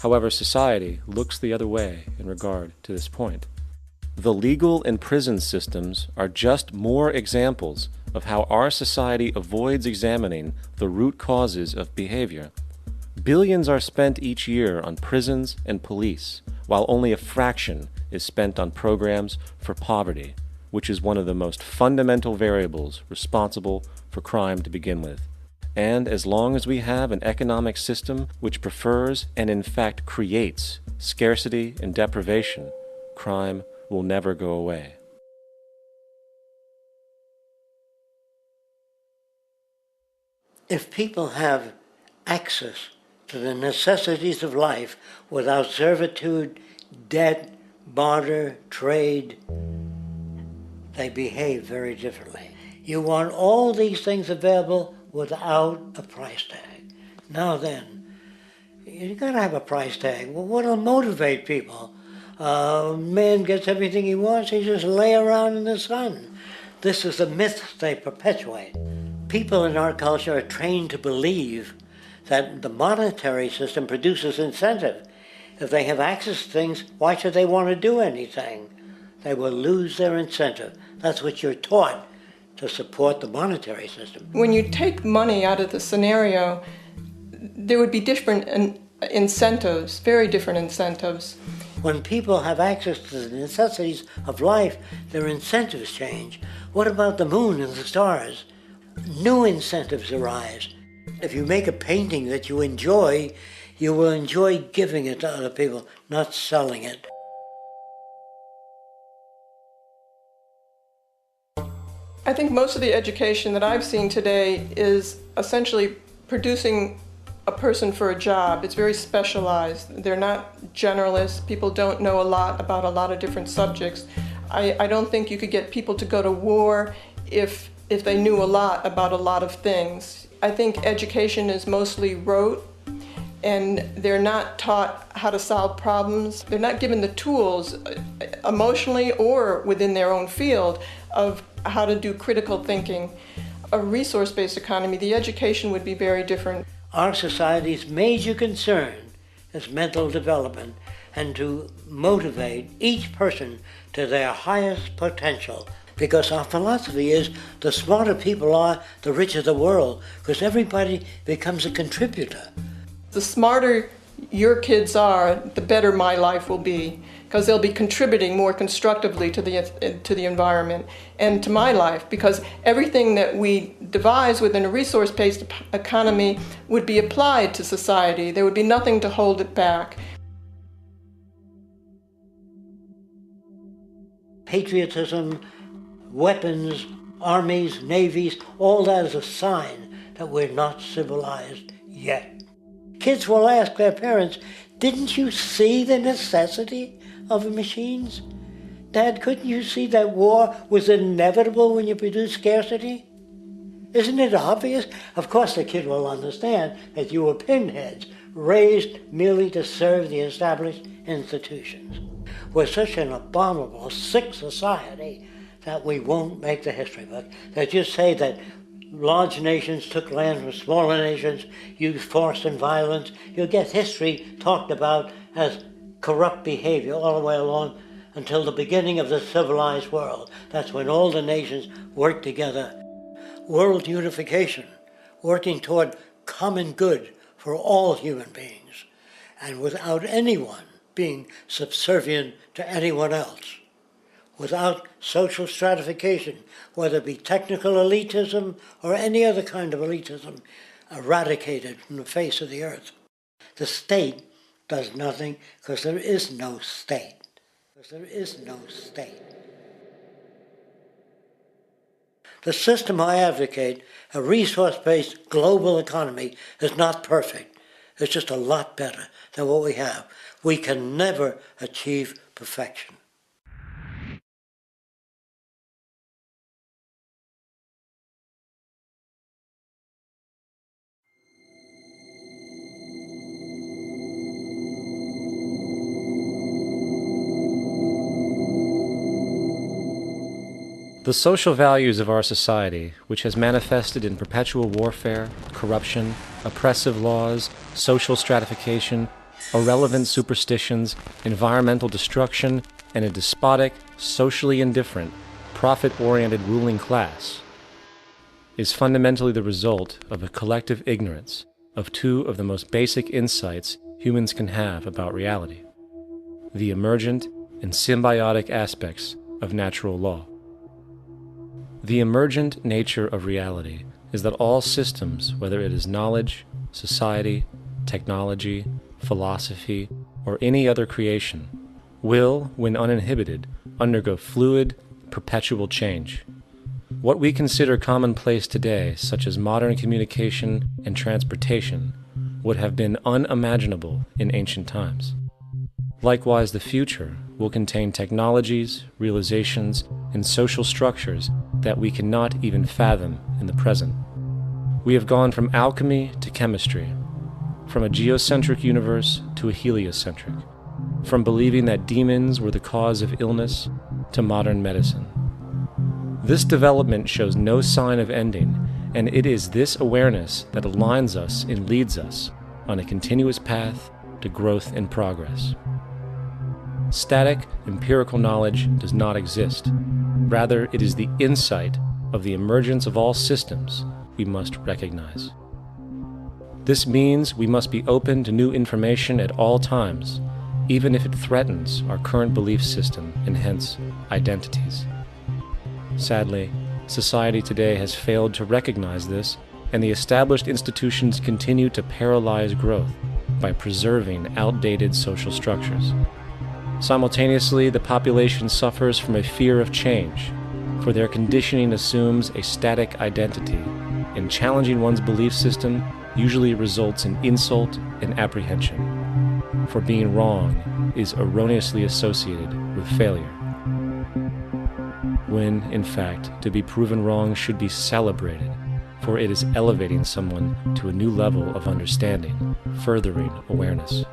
However, society looks the other way in regard to this point. The legal and prison systems are just more examples of how our society avoids examining the root causes of behavior. Billions are spent each year on prisons and police, while only a fraction is spent on programs for poverty, which is one of the most fundamental variables responsible for crime to begin with. And as long as we have an economic system which prefers and in fact creates scarcity and deprivation, crime will never go away. If people have access to the necessities of life without servitude, debt, barter, trade, they behave very differently. You want all these things available without a price tag. Now then, you gotta have a price tag. Well, what'll motivate people? Man gets everything he wants, he just lay around in the sun. This is the myth they perpetuate. People in our culture are trained to believe that the monetary system produces incentive. If they have access to things, why should they want to do anything? They will lose their incentive. That's what you're taught to support the monetary system. When you take money out of the scenario, there would be different incentives, very different incentives. When people have access to the necessities of life, their incentives change. What about the moon and the stars? New incentives arise. If you make a painting that you will enjoy giving it to other people, not selling it. I think most of the education that I've seen today is essentially producing a person for a job. It's very specialized. They're not generalists. People don't know a lot about a lot of different subjects. I don't think you could get people to go to war if they knew a lot about a lot of things. I think education is mostly rote, and they're not taught how to solve problems. They're not given the tools emotionally or within their own field of how to do critical thinking. A resource-based economy, the education would be very different. Our society's major concern is mental development and to motivate each person to their highest potential. Because our philosophy is the smarter people are, the richer the world, because everybody becomes a contributor. The smarter your kids are, the better my life will be, because they'll be contributing more constructively to the environment and to my life, because everything that we devise within a resource-based economy would be applied to society. There would be nothing to hold it back. Patriotism, weapons, armies, navies, all that is a sign that we're not civilized yet. Kids will ask their parents, didn't you see the necessity of machines? Dad, couldn't you see that war was inevitable when you produce scarcity? Isn't it obvious? Of course the kid will understand that you were pinheads, raised merely to serve the established institutions. We're such an abominable, sick society that we won't make the history book. They just say that large nations took land from smaller nations, used force and violence. You'll get history talked about as corrupt behavior all the way along until the beginning of the civilized world. That's when all the nations work together. World unification, working toward common good for all human beings, and without anyone being subservient to anyone else, without social stratification, whether it be technical elitism or any other kind of elitism, eradicated from the face of the earth. The state does nothing because there is no state. Because there is no state. The system I advocate, a resource-based global economy, is not perfect. It's just a lot better than what we have. We can never achieve perfection. The social values of our society, which has manifested in perpetual warfare, corruption, oppressive laws, social stratification, irrelevant superstitions, environmental destruction, and a despotic, socially indifferent, profit-oriented ruling class, is fundamentally the result of a collective ignorance of two of the most basic insights humans can have about reality: the emergent and symbiotic aspects of natural law. The emergent nature of reality is that all systems, whether it is knowledge, society, technology, philosophy, or any other creation, will, when uninhibited, undergo fluid, perpetual change. What we consider commonplace today, such as modern communication and transportation, would have been unimaginable in ancient times. Likewise, the future will contain technologies, realizations, and social structures that we cannot even fathom in the present. We have gone from alchemy to chemistry, from a geocentric universe to a heliocentric, from believing that demons were the cause of illness to modern medicine. This development shows no sign of ending, and it is this awareness that aligns us and leads us on a continuous path to growth and progress. Static, empirical knowledge does not exist. Rather, it is the insight of the emergence of all systems we must recognize. This means we must be open to new information at all times, even if it threatens our current belief system and hence identities. Sadly, society today has failed to recognize this, and the established institutions continue to paralyze growth by preserving outdated social structures. Simultaneously, the population suffers from a fear of change, for their conditioning assumes a static identity, and challenging one's belief system usually results in insult and apprehension, for being wrong is erroneously associated with failure, when, in fact, to be proven wrong should be celebrated, for it is elevating someone to a new level of understanding, furthering awareness.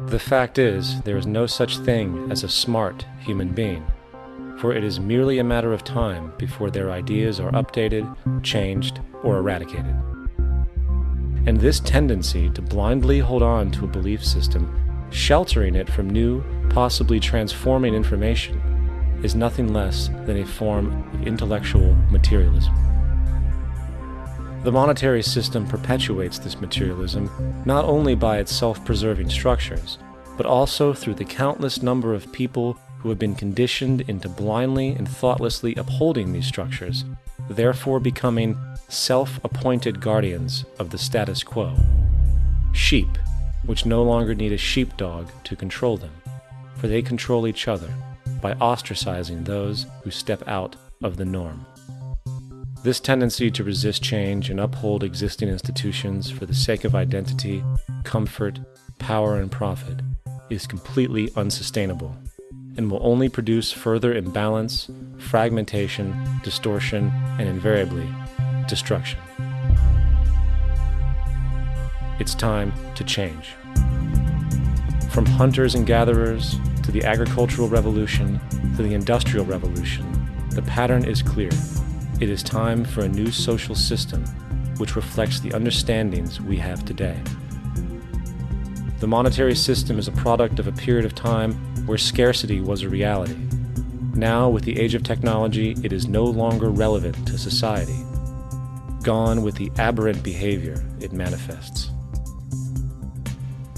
The fact is, there is no such thing as a smart human being, for it is merely a matter of time before their ideas are updated, changed, or eradicated. And this tendency to blindly hold on to a belief system, sheltering it from new, possibly transforming information, is nothing less than a form of intellectual materialism. The monetary system perpetuates this materialism not only by its self-preserving structures, but also through the countless number of people who have been conditioned into blindly and thoughtlessly upholding these structures, therefore becoming self-appointed guardians of the status quo. Sheep, which no longer need a sheepdog to control them, for they control each other by ostracizing those who step out of the norm. This tendency to resist change and uphold existing institutions for the sake of identity, comfort, power, and profit is completely unsustainable and will only produce further imbalance, fragmentation, distortion, and invariably, destruction. It's time to change. From hunters and gatherers to the agricultural revolution to the industrial revolution, the pattern is clear. It is time for a new social system which reflects the understandings we have today. The monetary system is a product of a period of time where scarcity was a reality. Now, with the age of technology, it is no longer relevant to society. Gone with the aberrant behavior it manifests.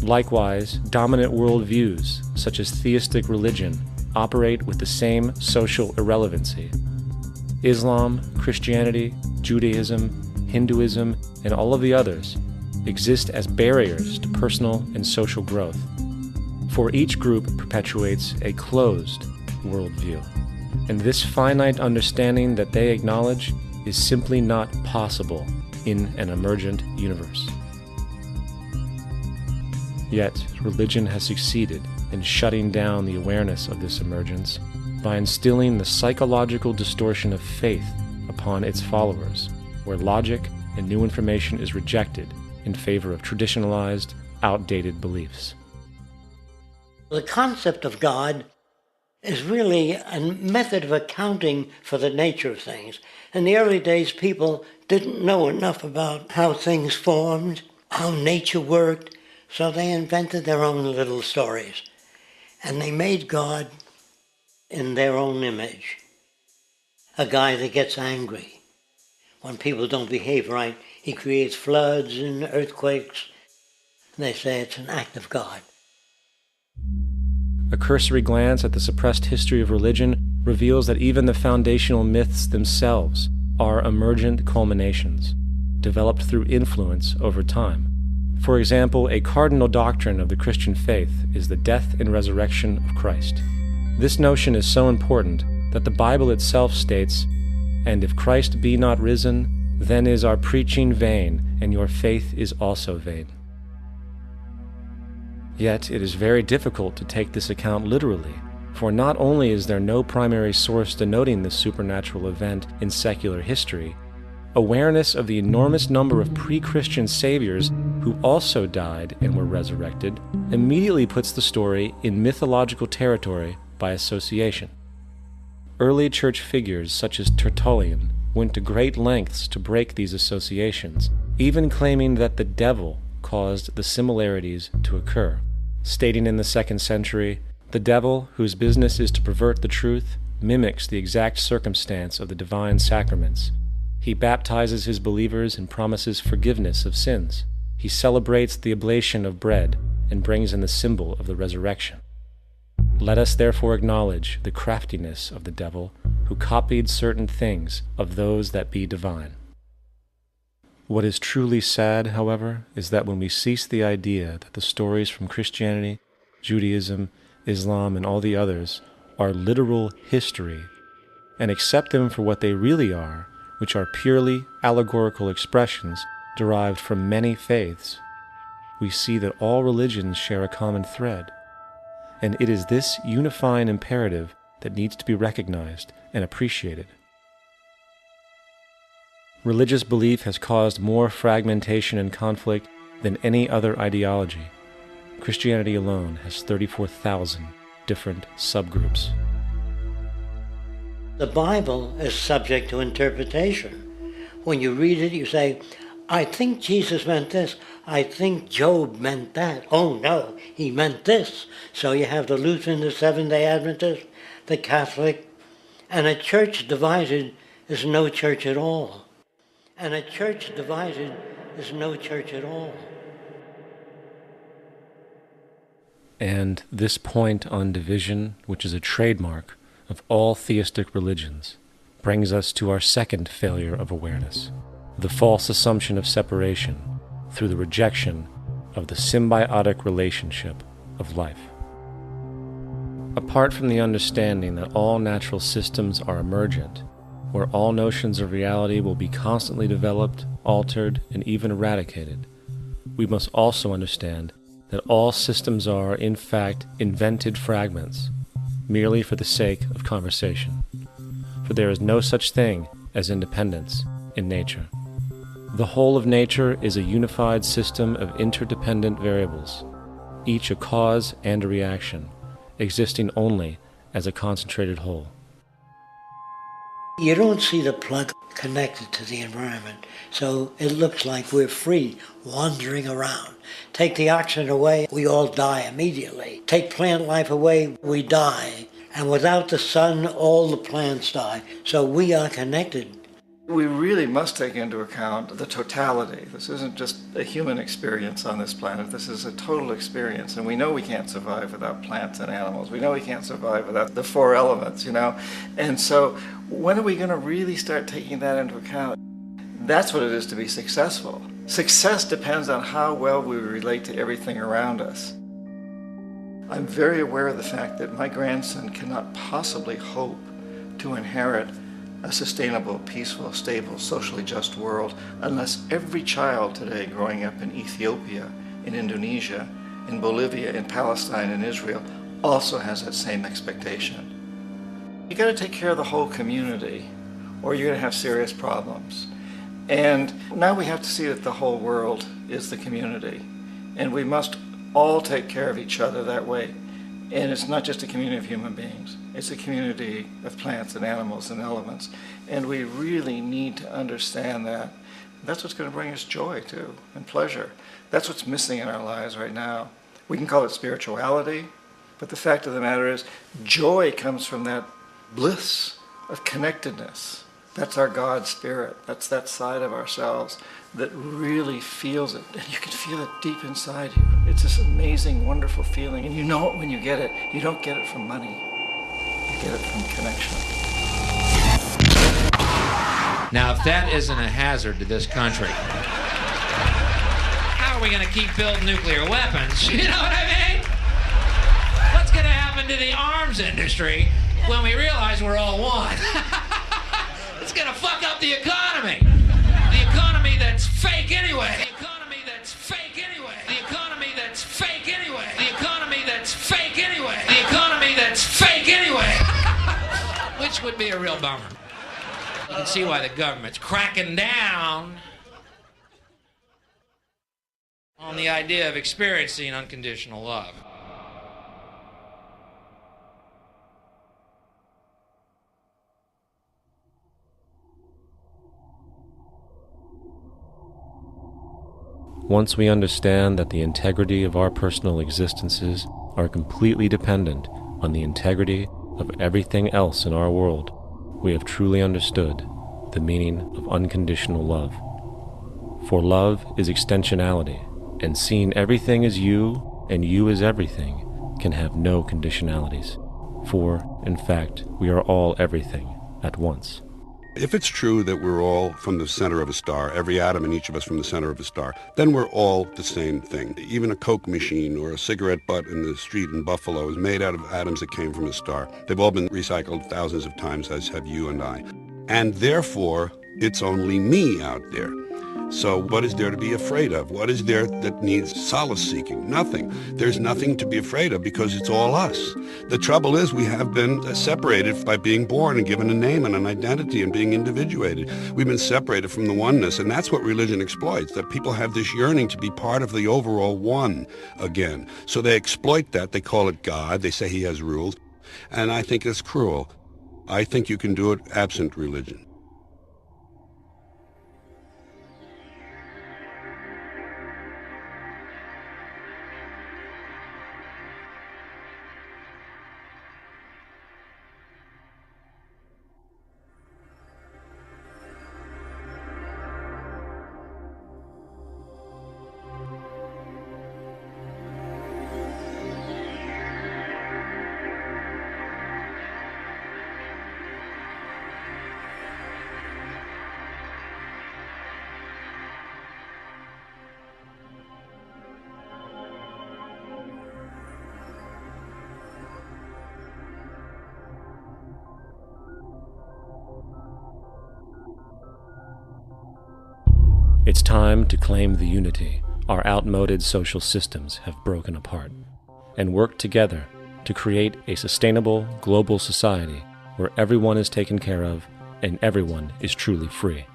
Likewise, dominant worldviews, such as theistic religion, operate with the same social irrelevancy. Islam, Christianity, Judaism, Hinduism, and all of the others exist as barriers to personal and social growth, for each group perpetuates a closed worldview, and this finite understanding that they acknowledge is simply not possible in an emergent universe. Yet, religion has succeeded in shutting down the awareness of this emergence by instilling the psychological distortion of faith upon its followers, where logic and new information is rejected in favor of traditionalized, outdated beliefs. The concept of God is really a method of accounting for the nature of things. In the early days, people didn't know enough about how things formed, how nature worked, so they invented their own little stories. And they made God in their own image. A guy that gets angry. When people don't behave right, he creates floods and earthquakes. They say it's an act of God. A cursory glance at the suppressed history of religion reveals that even the foundational myths themselves are emergent culminations, developed through influence over time. For example, a cardinal doctrine of the Christian faith is the death and resurrection of Christ. This notion is so important that the Bible itself states, "And if Christ be not risen, then is our preaching vain, and your faith is also vain." Yet it is very difficult to take this account literally, for not only is there no primary source denoting this supernatural event in secular history, awareness of the enormous number of pre-Christian saviors who also died and were resurrected immediately puts the story in mythological territory by association. Early church figures such as Tertullian went to great lengths to break these associations, even claiming that the devil caused the similarities to occur, stating in the 2nd century, "The devil, whose business is to pervert the truth, mimics the exact circumstance of the divine sacraments. He baptizes his believers and promises forgiveness of sins. He celebrates the oblation of bread and brings in the symbol of the resurrection. Let us therefore acknowledge the craftiness of the devil, who copied certain things of those that be divine." What is truly sad, however, is that when we cease the idea that the stories from and accept them for what they really are, which are purely allegorical expressions derived from many faiths, we see that all religions share a common thread, and it is this unifying imperative that needs to be recognized and appreciated. Religious belief has caused more fragmentation and conflict than any other ideology. Christianity alone has 34,000 different subgroups. The Bible is subject to interpretation. When you read it, you say, I think Jesus meant this. I think Job meant that. Oh no, he meant this. So you have the Lutheran, the Seventh-day Adventist, the Catholic, and a church divided is no church at all. And a church divided is no church at all. And this point on division, which is a trademark of all theistic religions, brings us to our second failure of awareness, the false assumption of separation through the rejection of the symbiotic relationship of life. Apart from the understanding that all natural systems are emergent, where all notions of reality will be constantly developed, altered, and even eradicated, we must also understand that all systems are, in fact, invented fragments, merely for the sake of conversation. For there is no such thing as independence in nature. The whole of nature is a unified system of interdependent variables, each a cause and a reaction, existing only as a concentrated whole. You don't see the plug connected to the environment, so it looks like we're free, wandering around. Take the oxygen away, we all die immediately. Take plant life away, we die. And without the sun, all the plants die. So we are connected. We really must take into account the totality. This isn't just a human experience on this planet. This is a total experience. And we know we can't survive without plants and animals. We know we can't survive without the four elements, you know. And so when are we going to really start taking that into account? That's what it is to be successful. Success depends on how well we relate to everything around us. I'm very aware of the fact that my grandson cannot possibly hope to inherit a sustainable, peaceful, stable, socially just world unless every child today growing up in Ethiopia, in Indonesia, in Bolivia, in Palestine, in Israel also has that same expectation. You got to take care of the whole community or you're going to have serious problems. And now we have to see that the whole world is the community, and we must all take care of each other that way. And it's not just a community of human beings, it's a community of plants and animals and elements. And we really need to understand that. That's what's going to bring us joy too, and pleasure. That's what's missing in our lives right now. We can call it spirituality, but the fact of the matter is joy comes from that bliss of connectedness. That's our God spirit. That's that side of ourselves that really feels it. And you can feel it deep inside you. It's this amazing, wonderful feeling. And you know it when you get it. You don't get it from money. You get it from connection. Now, if that isn't a hazard to this country, how are we going to keep building nuclear weapons? You know what I mean? What's going to happen to the arms industry when we realize we're all one? It's going to fuck up the economy. The economy that's fake anyway. The economy that's fake anyway. The economy that's fake anyway. The economy that's fake anyway. The economy that's fake anyway. Which would be a real bummer. You can see why the government's cracking down on the idea of experiencing unconditional love. Once we understand that the integrity of our personal existences are completely dependent on the integrity of everything else in our world, we have truly understood the meaning of unconditional love. For love is extensionality, and seeing everything as you and you as everything can have no conditionalities. For, in fact, we are all everything at once. If it's true that we're all from the center of a star, every atom in each of us from the center of a star, then we're all the same thing. Even a Coke machine or a cigarette butt in the street in Buffalo is made out of atoms that came from a star. They've all been recycled thousands of times, as have you and I. And therefore, it's only me out there. So what is there to be afraid of? What is there that needs solace-seeking? Nothing. There's nothing to be afraid of because it's all us. The trouble is we have been separated by being born and given a name and an identity and being individuated. We've been separated from the oneness, and that's what religion exploits, that people have this yearning to be part of the overall one again. So they exploit that. They call it God. They say he has rules. And I think it's cruel. I think you can do it absent religion. It's time to claim the unity our outmoded social systems have broken apart, and work together to create a sustainable global society where everyone is taken care of and everyone is truly free.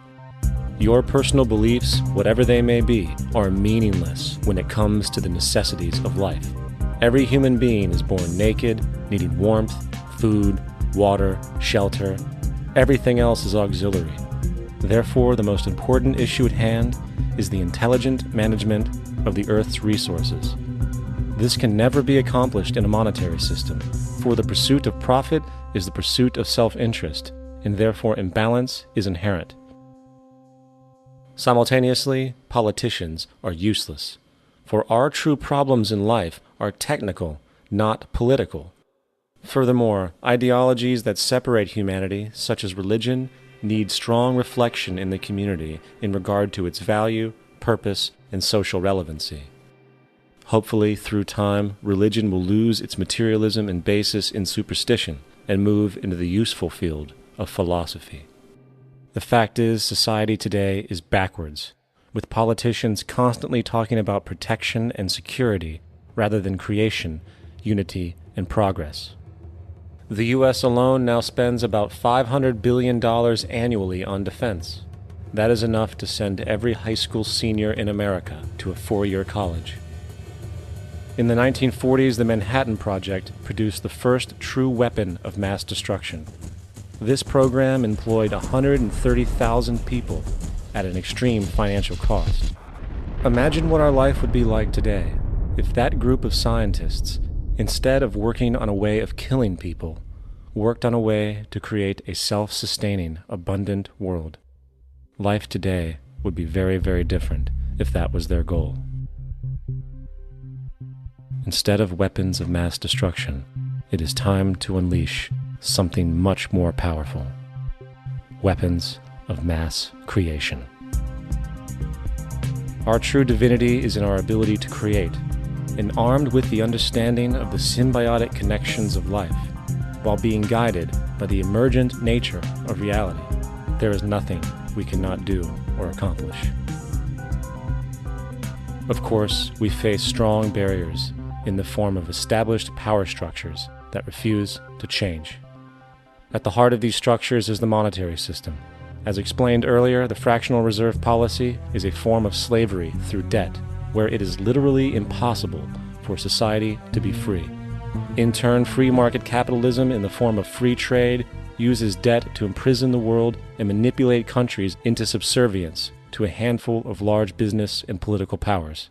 Your personal beliefs, whatever they may be, are meaningless when it comes to the necessities of life. Every human being is born naked, needing warmth, food, water, shelter. Everything else is auxiliary. Therefore, the most important issue at hand is the intelligent management of the Earth's resources. This can never be accomplished in a monetary system, for the pursuit of profit is the pursuit of self-interest, and therefore imbalance is inherent. Simultaneously, politicians are useless, for our true problems in life are technical, not political. Furthermore, ideologies that separate humanity, such as religion, need strong reflection in the community in regard to its value, purpose, and social relevancy. Hopefully, through time, religion will lose its materialism and basis in superstition and move into the useful field of philosophy. The fact is, society today is backwards, with politicians constantly talking about protection and security rather than creation, unity, and progress. The U.S. alone now spends about $500 billion annually on defense. That is enough to send every high school senior in America to a four-year college. In the 1940s, the Manhattan Project produced the first true weapon of mass destruction. This program employed 130,000 people at an extreme financial cost. Imagine what our life would be like today if that group of scientists, instead of working on a way of killing people, worked on a way to create a self-sustaining, abundant world. Life today would be very, very different if that was their goal. Instead of weapons of mass destruction, it is time to unleash something much more powerful. Weapons of mass creation. Our true divinity is in our ability to create, and armed with the understanding of the symbiotic connections of life, while being guided by the emergent nature of reality, there is nothing we cannot do or accomplish. Of course, we face strong barriers in the form of established power structures that refuse to change. At the heart of these structures is the monetary system. As explained earlier, the fractional reserve policy is a form of slavery through debt, where it is literally impossible for society to be free. In turn, free market capitalism in the form of free trade uses debt to imprison the world and manipulate countries into subservience to a handful of large business and political powers.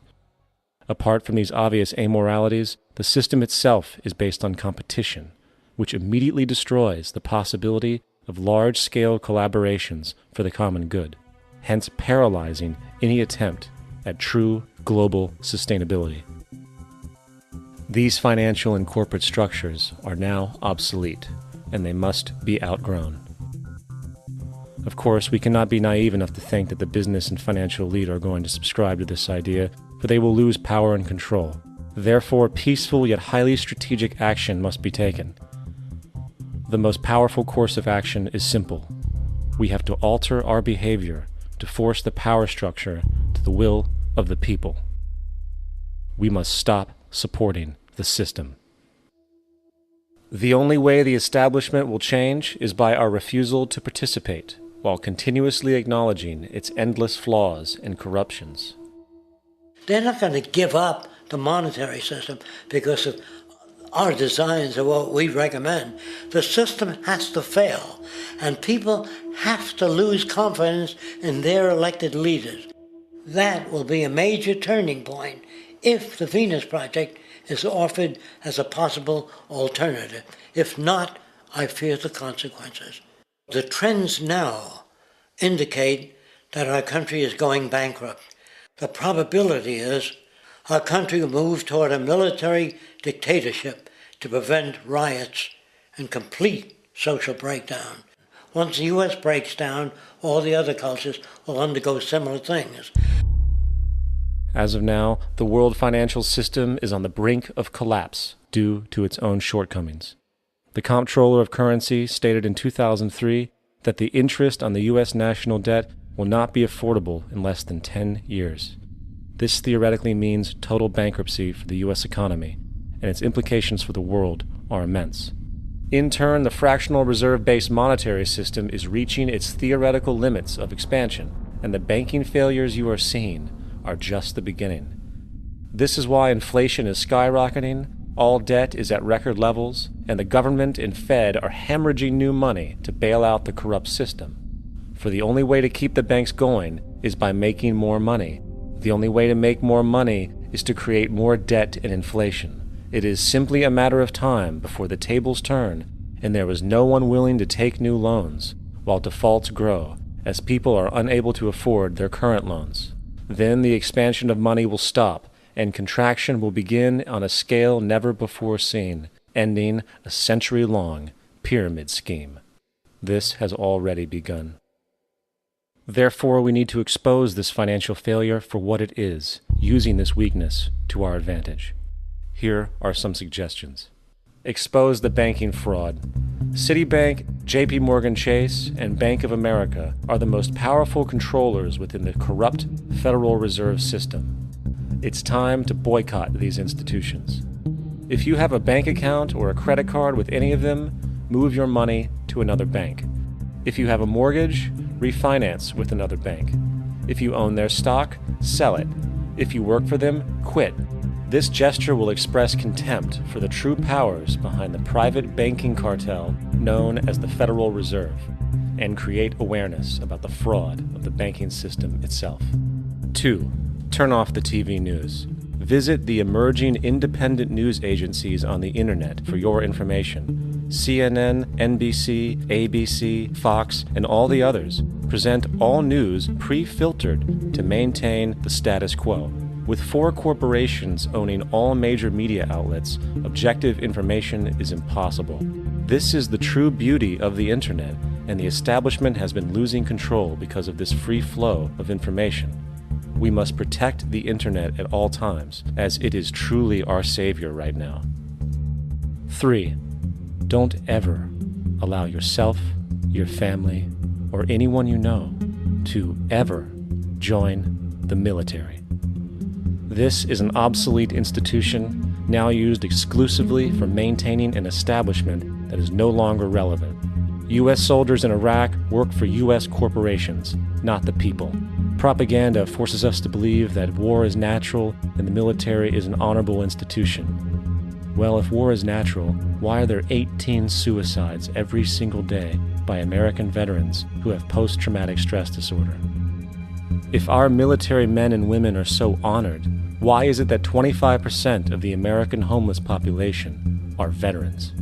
Apart from these obvious amoralities, the system itself is based on competition, which immediately destroys the possibility of large-scale collaborations for the common good, hence paralyzing any attempt at true global sustainability. These financial and corporate structures are now obsolete, and they must be outgrown. Of course, we cannot be naive enough to think that the business and financial elite are going to subscribe to this idea, for they will lose power and control. Therefore, peaceful yet highly strategic action must be taken. The most powerful course of action is simple. We have to alter our behavior to force the power structure to the will of the people. We must stop supporting the system. The only way the establishment will change is by our refusal to participate, while continuously acknowledging its endless flaws and corruptions. They're not going to give up the monetary system because of our designs of what we recommend. The system has to fail, and people have to lose confidence in their elected leaders. That will be a major turning point if the Venus Project is offered as a possible alternative. If not, I fear the consequences. The trends now indicate that our country is going bankrupt. The probability is our country will move toward a military dictatorship to prevent riots and complete social breakdown. Once the U.S. breaks down, all the other cultures will undergo similar things. As of now, the world financial system is on the brink of collapse due to its own shortcomings. The Comptroller of Currency stated in 2003 that the interest on the U.S. national debt will not be affordable in less than 10 years. This theoretically means total bankruptcy for the U.S. economy, and its implications for the world are immense. In turn, the fractional reserve-based monetary system is reaching its theoretical limits of expansion, and the banking failures you are seeing are just the beginning. This is why inflation is skyrocketing, all debt is at record levels, and the government and Fed are hemorrhaging new money to bail out the corrupt system. For the only way to keep the banks going is by making more money. The only way to make more money is to create more debt and inflation. It is simply a matter of time before the tables turn, and there is no one willing to take new loans, while defaults grow, as people are unable to afford their current loans. Then the expansion of money will stop, and contraction will begin on a scale never before seen, ending a century-long pyramid scheme. This has already begun. Therefore, we need to expose this financial failure for what it is, using this weakness to our advantage. Here are some suggestions. Expose the banking fraud. Citibank, JP Morgan Chase, and Bank of America are the most powerful controllers within the corrupt Federal Reserve System. It's time to boycott these institutions. If you have a bank account or a credit card with any of them, move your money to another bank. If you have a mortgage, refinance with another bank. If you own their stock, sell it. If you work for them, quit. This gesture will express contempt for the true powers behind the private banking cartel known as the Federal Reserve, and create awareness about the fraud of the banking system itself. 2. Turn off the TV news. Visit the emerging independent news agencies on the internet for your information. CNN, NBC, ABC, Fox, and all the others present all news pre-filtered to maintain the status quo. With 4 corporations owning all major media outlets, objective information is impossible. This is the true beauty of the internet, and the establishment has been losing control because of this free flow of information. We must protect the internet at all times, as it is truly our savior right now. 3. Don't ever allow yourself, your family, or anyone you know to ever join the military. This is an obsolete institution now used exclusively for maintaining an establishment that is no longer relevant. U.S. soldiers in Iraq work for U.S. corporations, not the people. Propaganda forces us to believe that war is natural and the military is an honorable institution. Well, if war is natural, why are there 18 suicides every single day by American veterans who have post-traumatic stress disorder? If our military men and women are so honored, why is it that 25% of the American homeless population are veterans?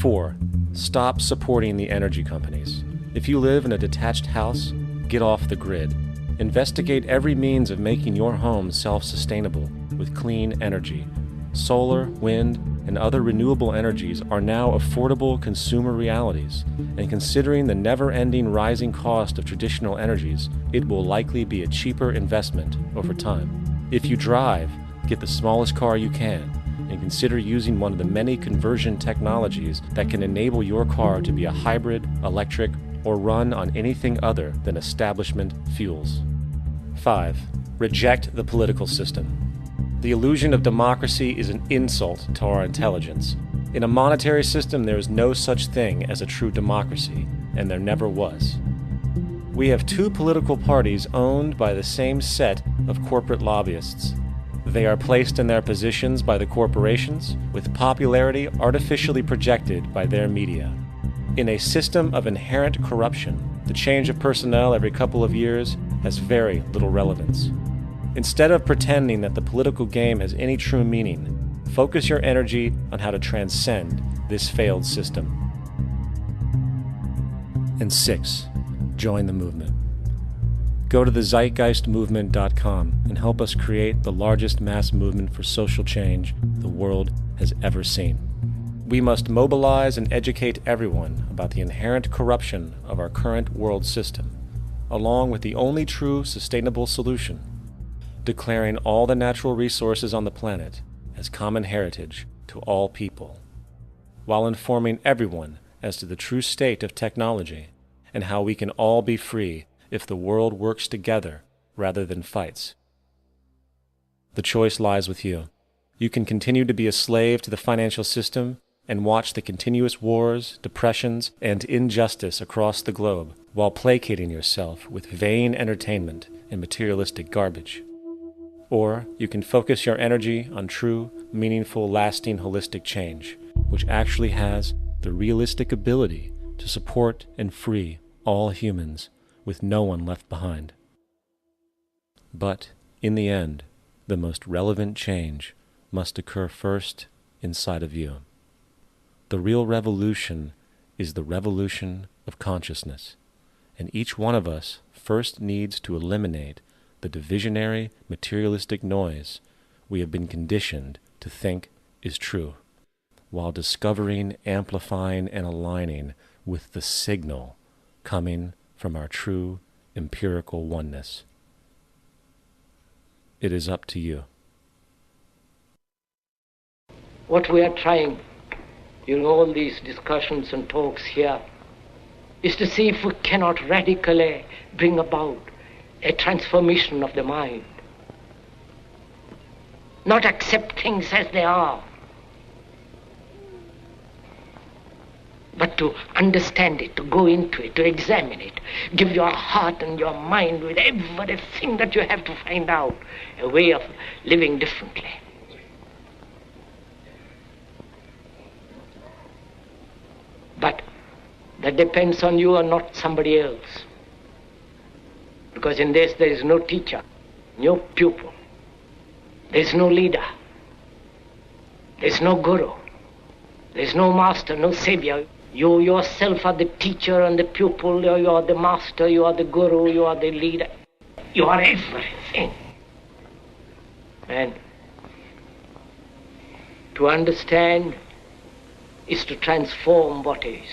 4. Stop supporting the energy companies. If you live in a detached house, get off the grid. Investigate every means of making your home self-sustainable with clean energy. solar, wind, and other renewable energies are now affordable consumer realities, and considering the never-ending rising cost of traditional energies, it will likely be a cheaper investment over time. If you drive, get the smallest car you can, and consider using one of the many conversion technologies that can enable your car to be a hybrid, electric, or run on anything other than establishment fuels. 5. Reject the political system. The illusion of democracy is an insult to our intelligence. In a monetary system, there is no such thing as a true democracy, and there never was. We have two political parties owned by the same set of corporate lobbyists. They are placed in their positions by the corporations, with popularity artificially projected by their media. In a system of inherent corruption, the change of personnel every couple of years has very little relevance. Instead of pretending that the political game has any true meaning, focus your energy on how to transcend this failed system. And 6. Join the movement. Go to the zeitgeistmovement.com and help us create the largest mass movement for social change the world has ever seen. We must mobilize and educate everyone about the inherent corruption of our current world system, along with the only true sustainable solution: declaring all the natural resources on the planet as common heritage to all people, while informing everyone as to the true state of technology and how we can all be free if the world works together rather than fights. The choice lies with you. You can continue to be a slave to the financial system and watch the continuous wars, depressions, and injustice across the globe while placating yourself with vain entertainment and materialistic garbage. Or you can focus your energy on true, meaningful, lasting, holistic change, which actually has the realistic ability to support and free all humans with no one left behind. But, in the end, the most relevant change must occur first inside of you. The real revolution is the revolution of consciousness, and each one of us first needs to eliminate the divisionary, materialistic noise we have been conditioned to think is true, while discovering, amplifying, and aligning with the signal coming from our true empirical oneness. It is up to you. What we are trying during all these discussions and talks here is to see if we cannot radically bring about a transformation of the mind. Not accept things as they are, but to understand it, to go into it, to examine it, give your heart and your mind with everything that you have to find out a way of living differently. But that depends on you and not somebody else. Because in this there is no teacher, no pupil, there is no leader, there is no guru, there is no master, no savior. You yourself are the teacher and the pupil, you are the master, you are the guru, you are the leader. You are everything. And to understand is to transform what is.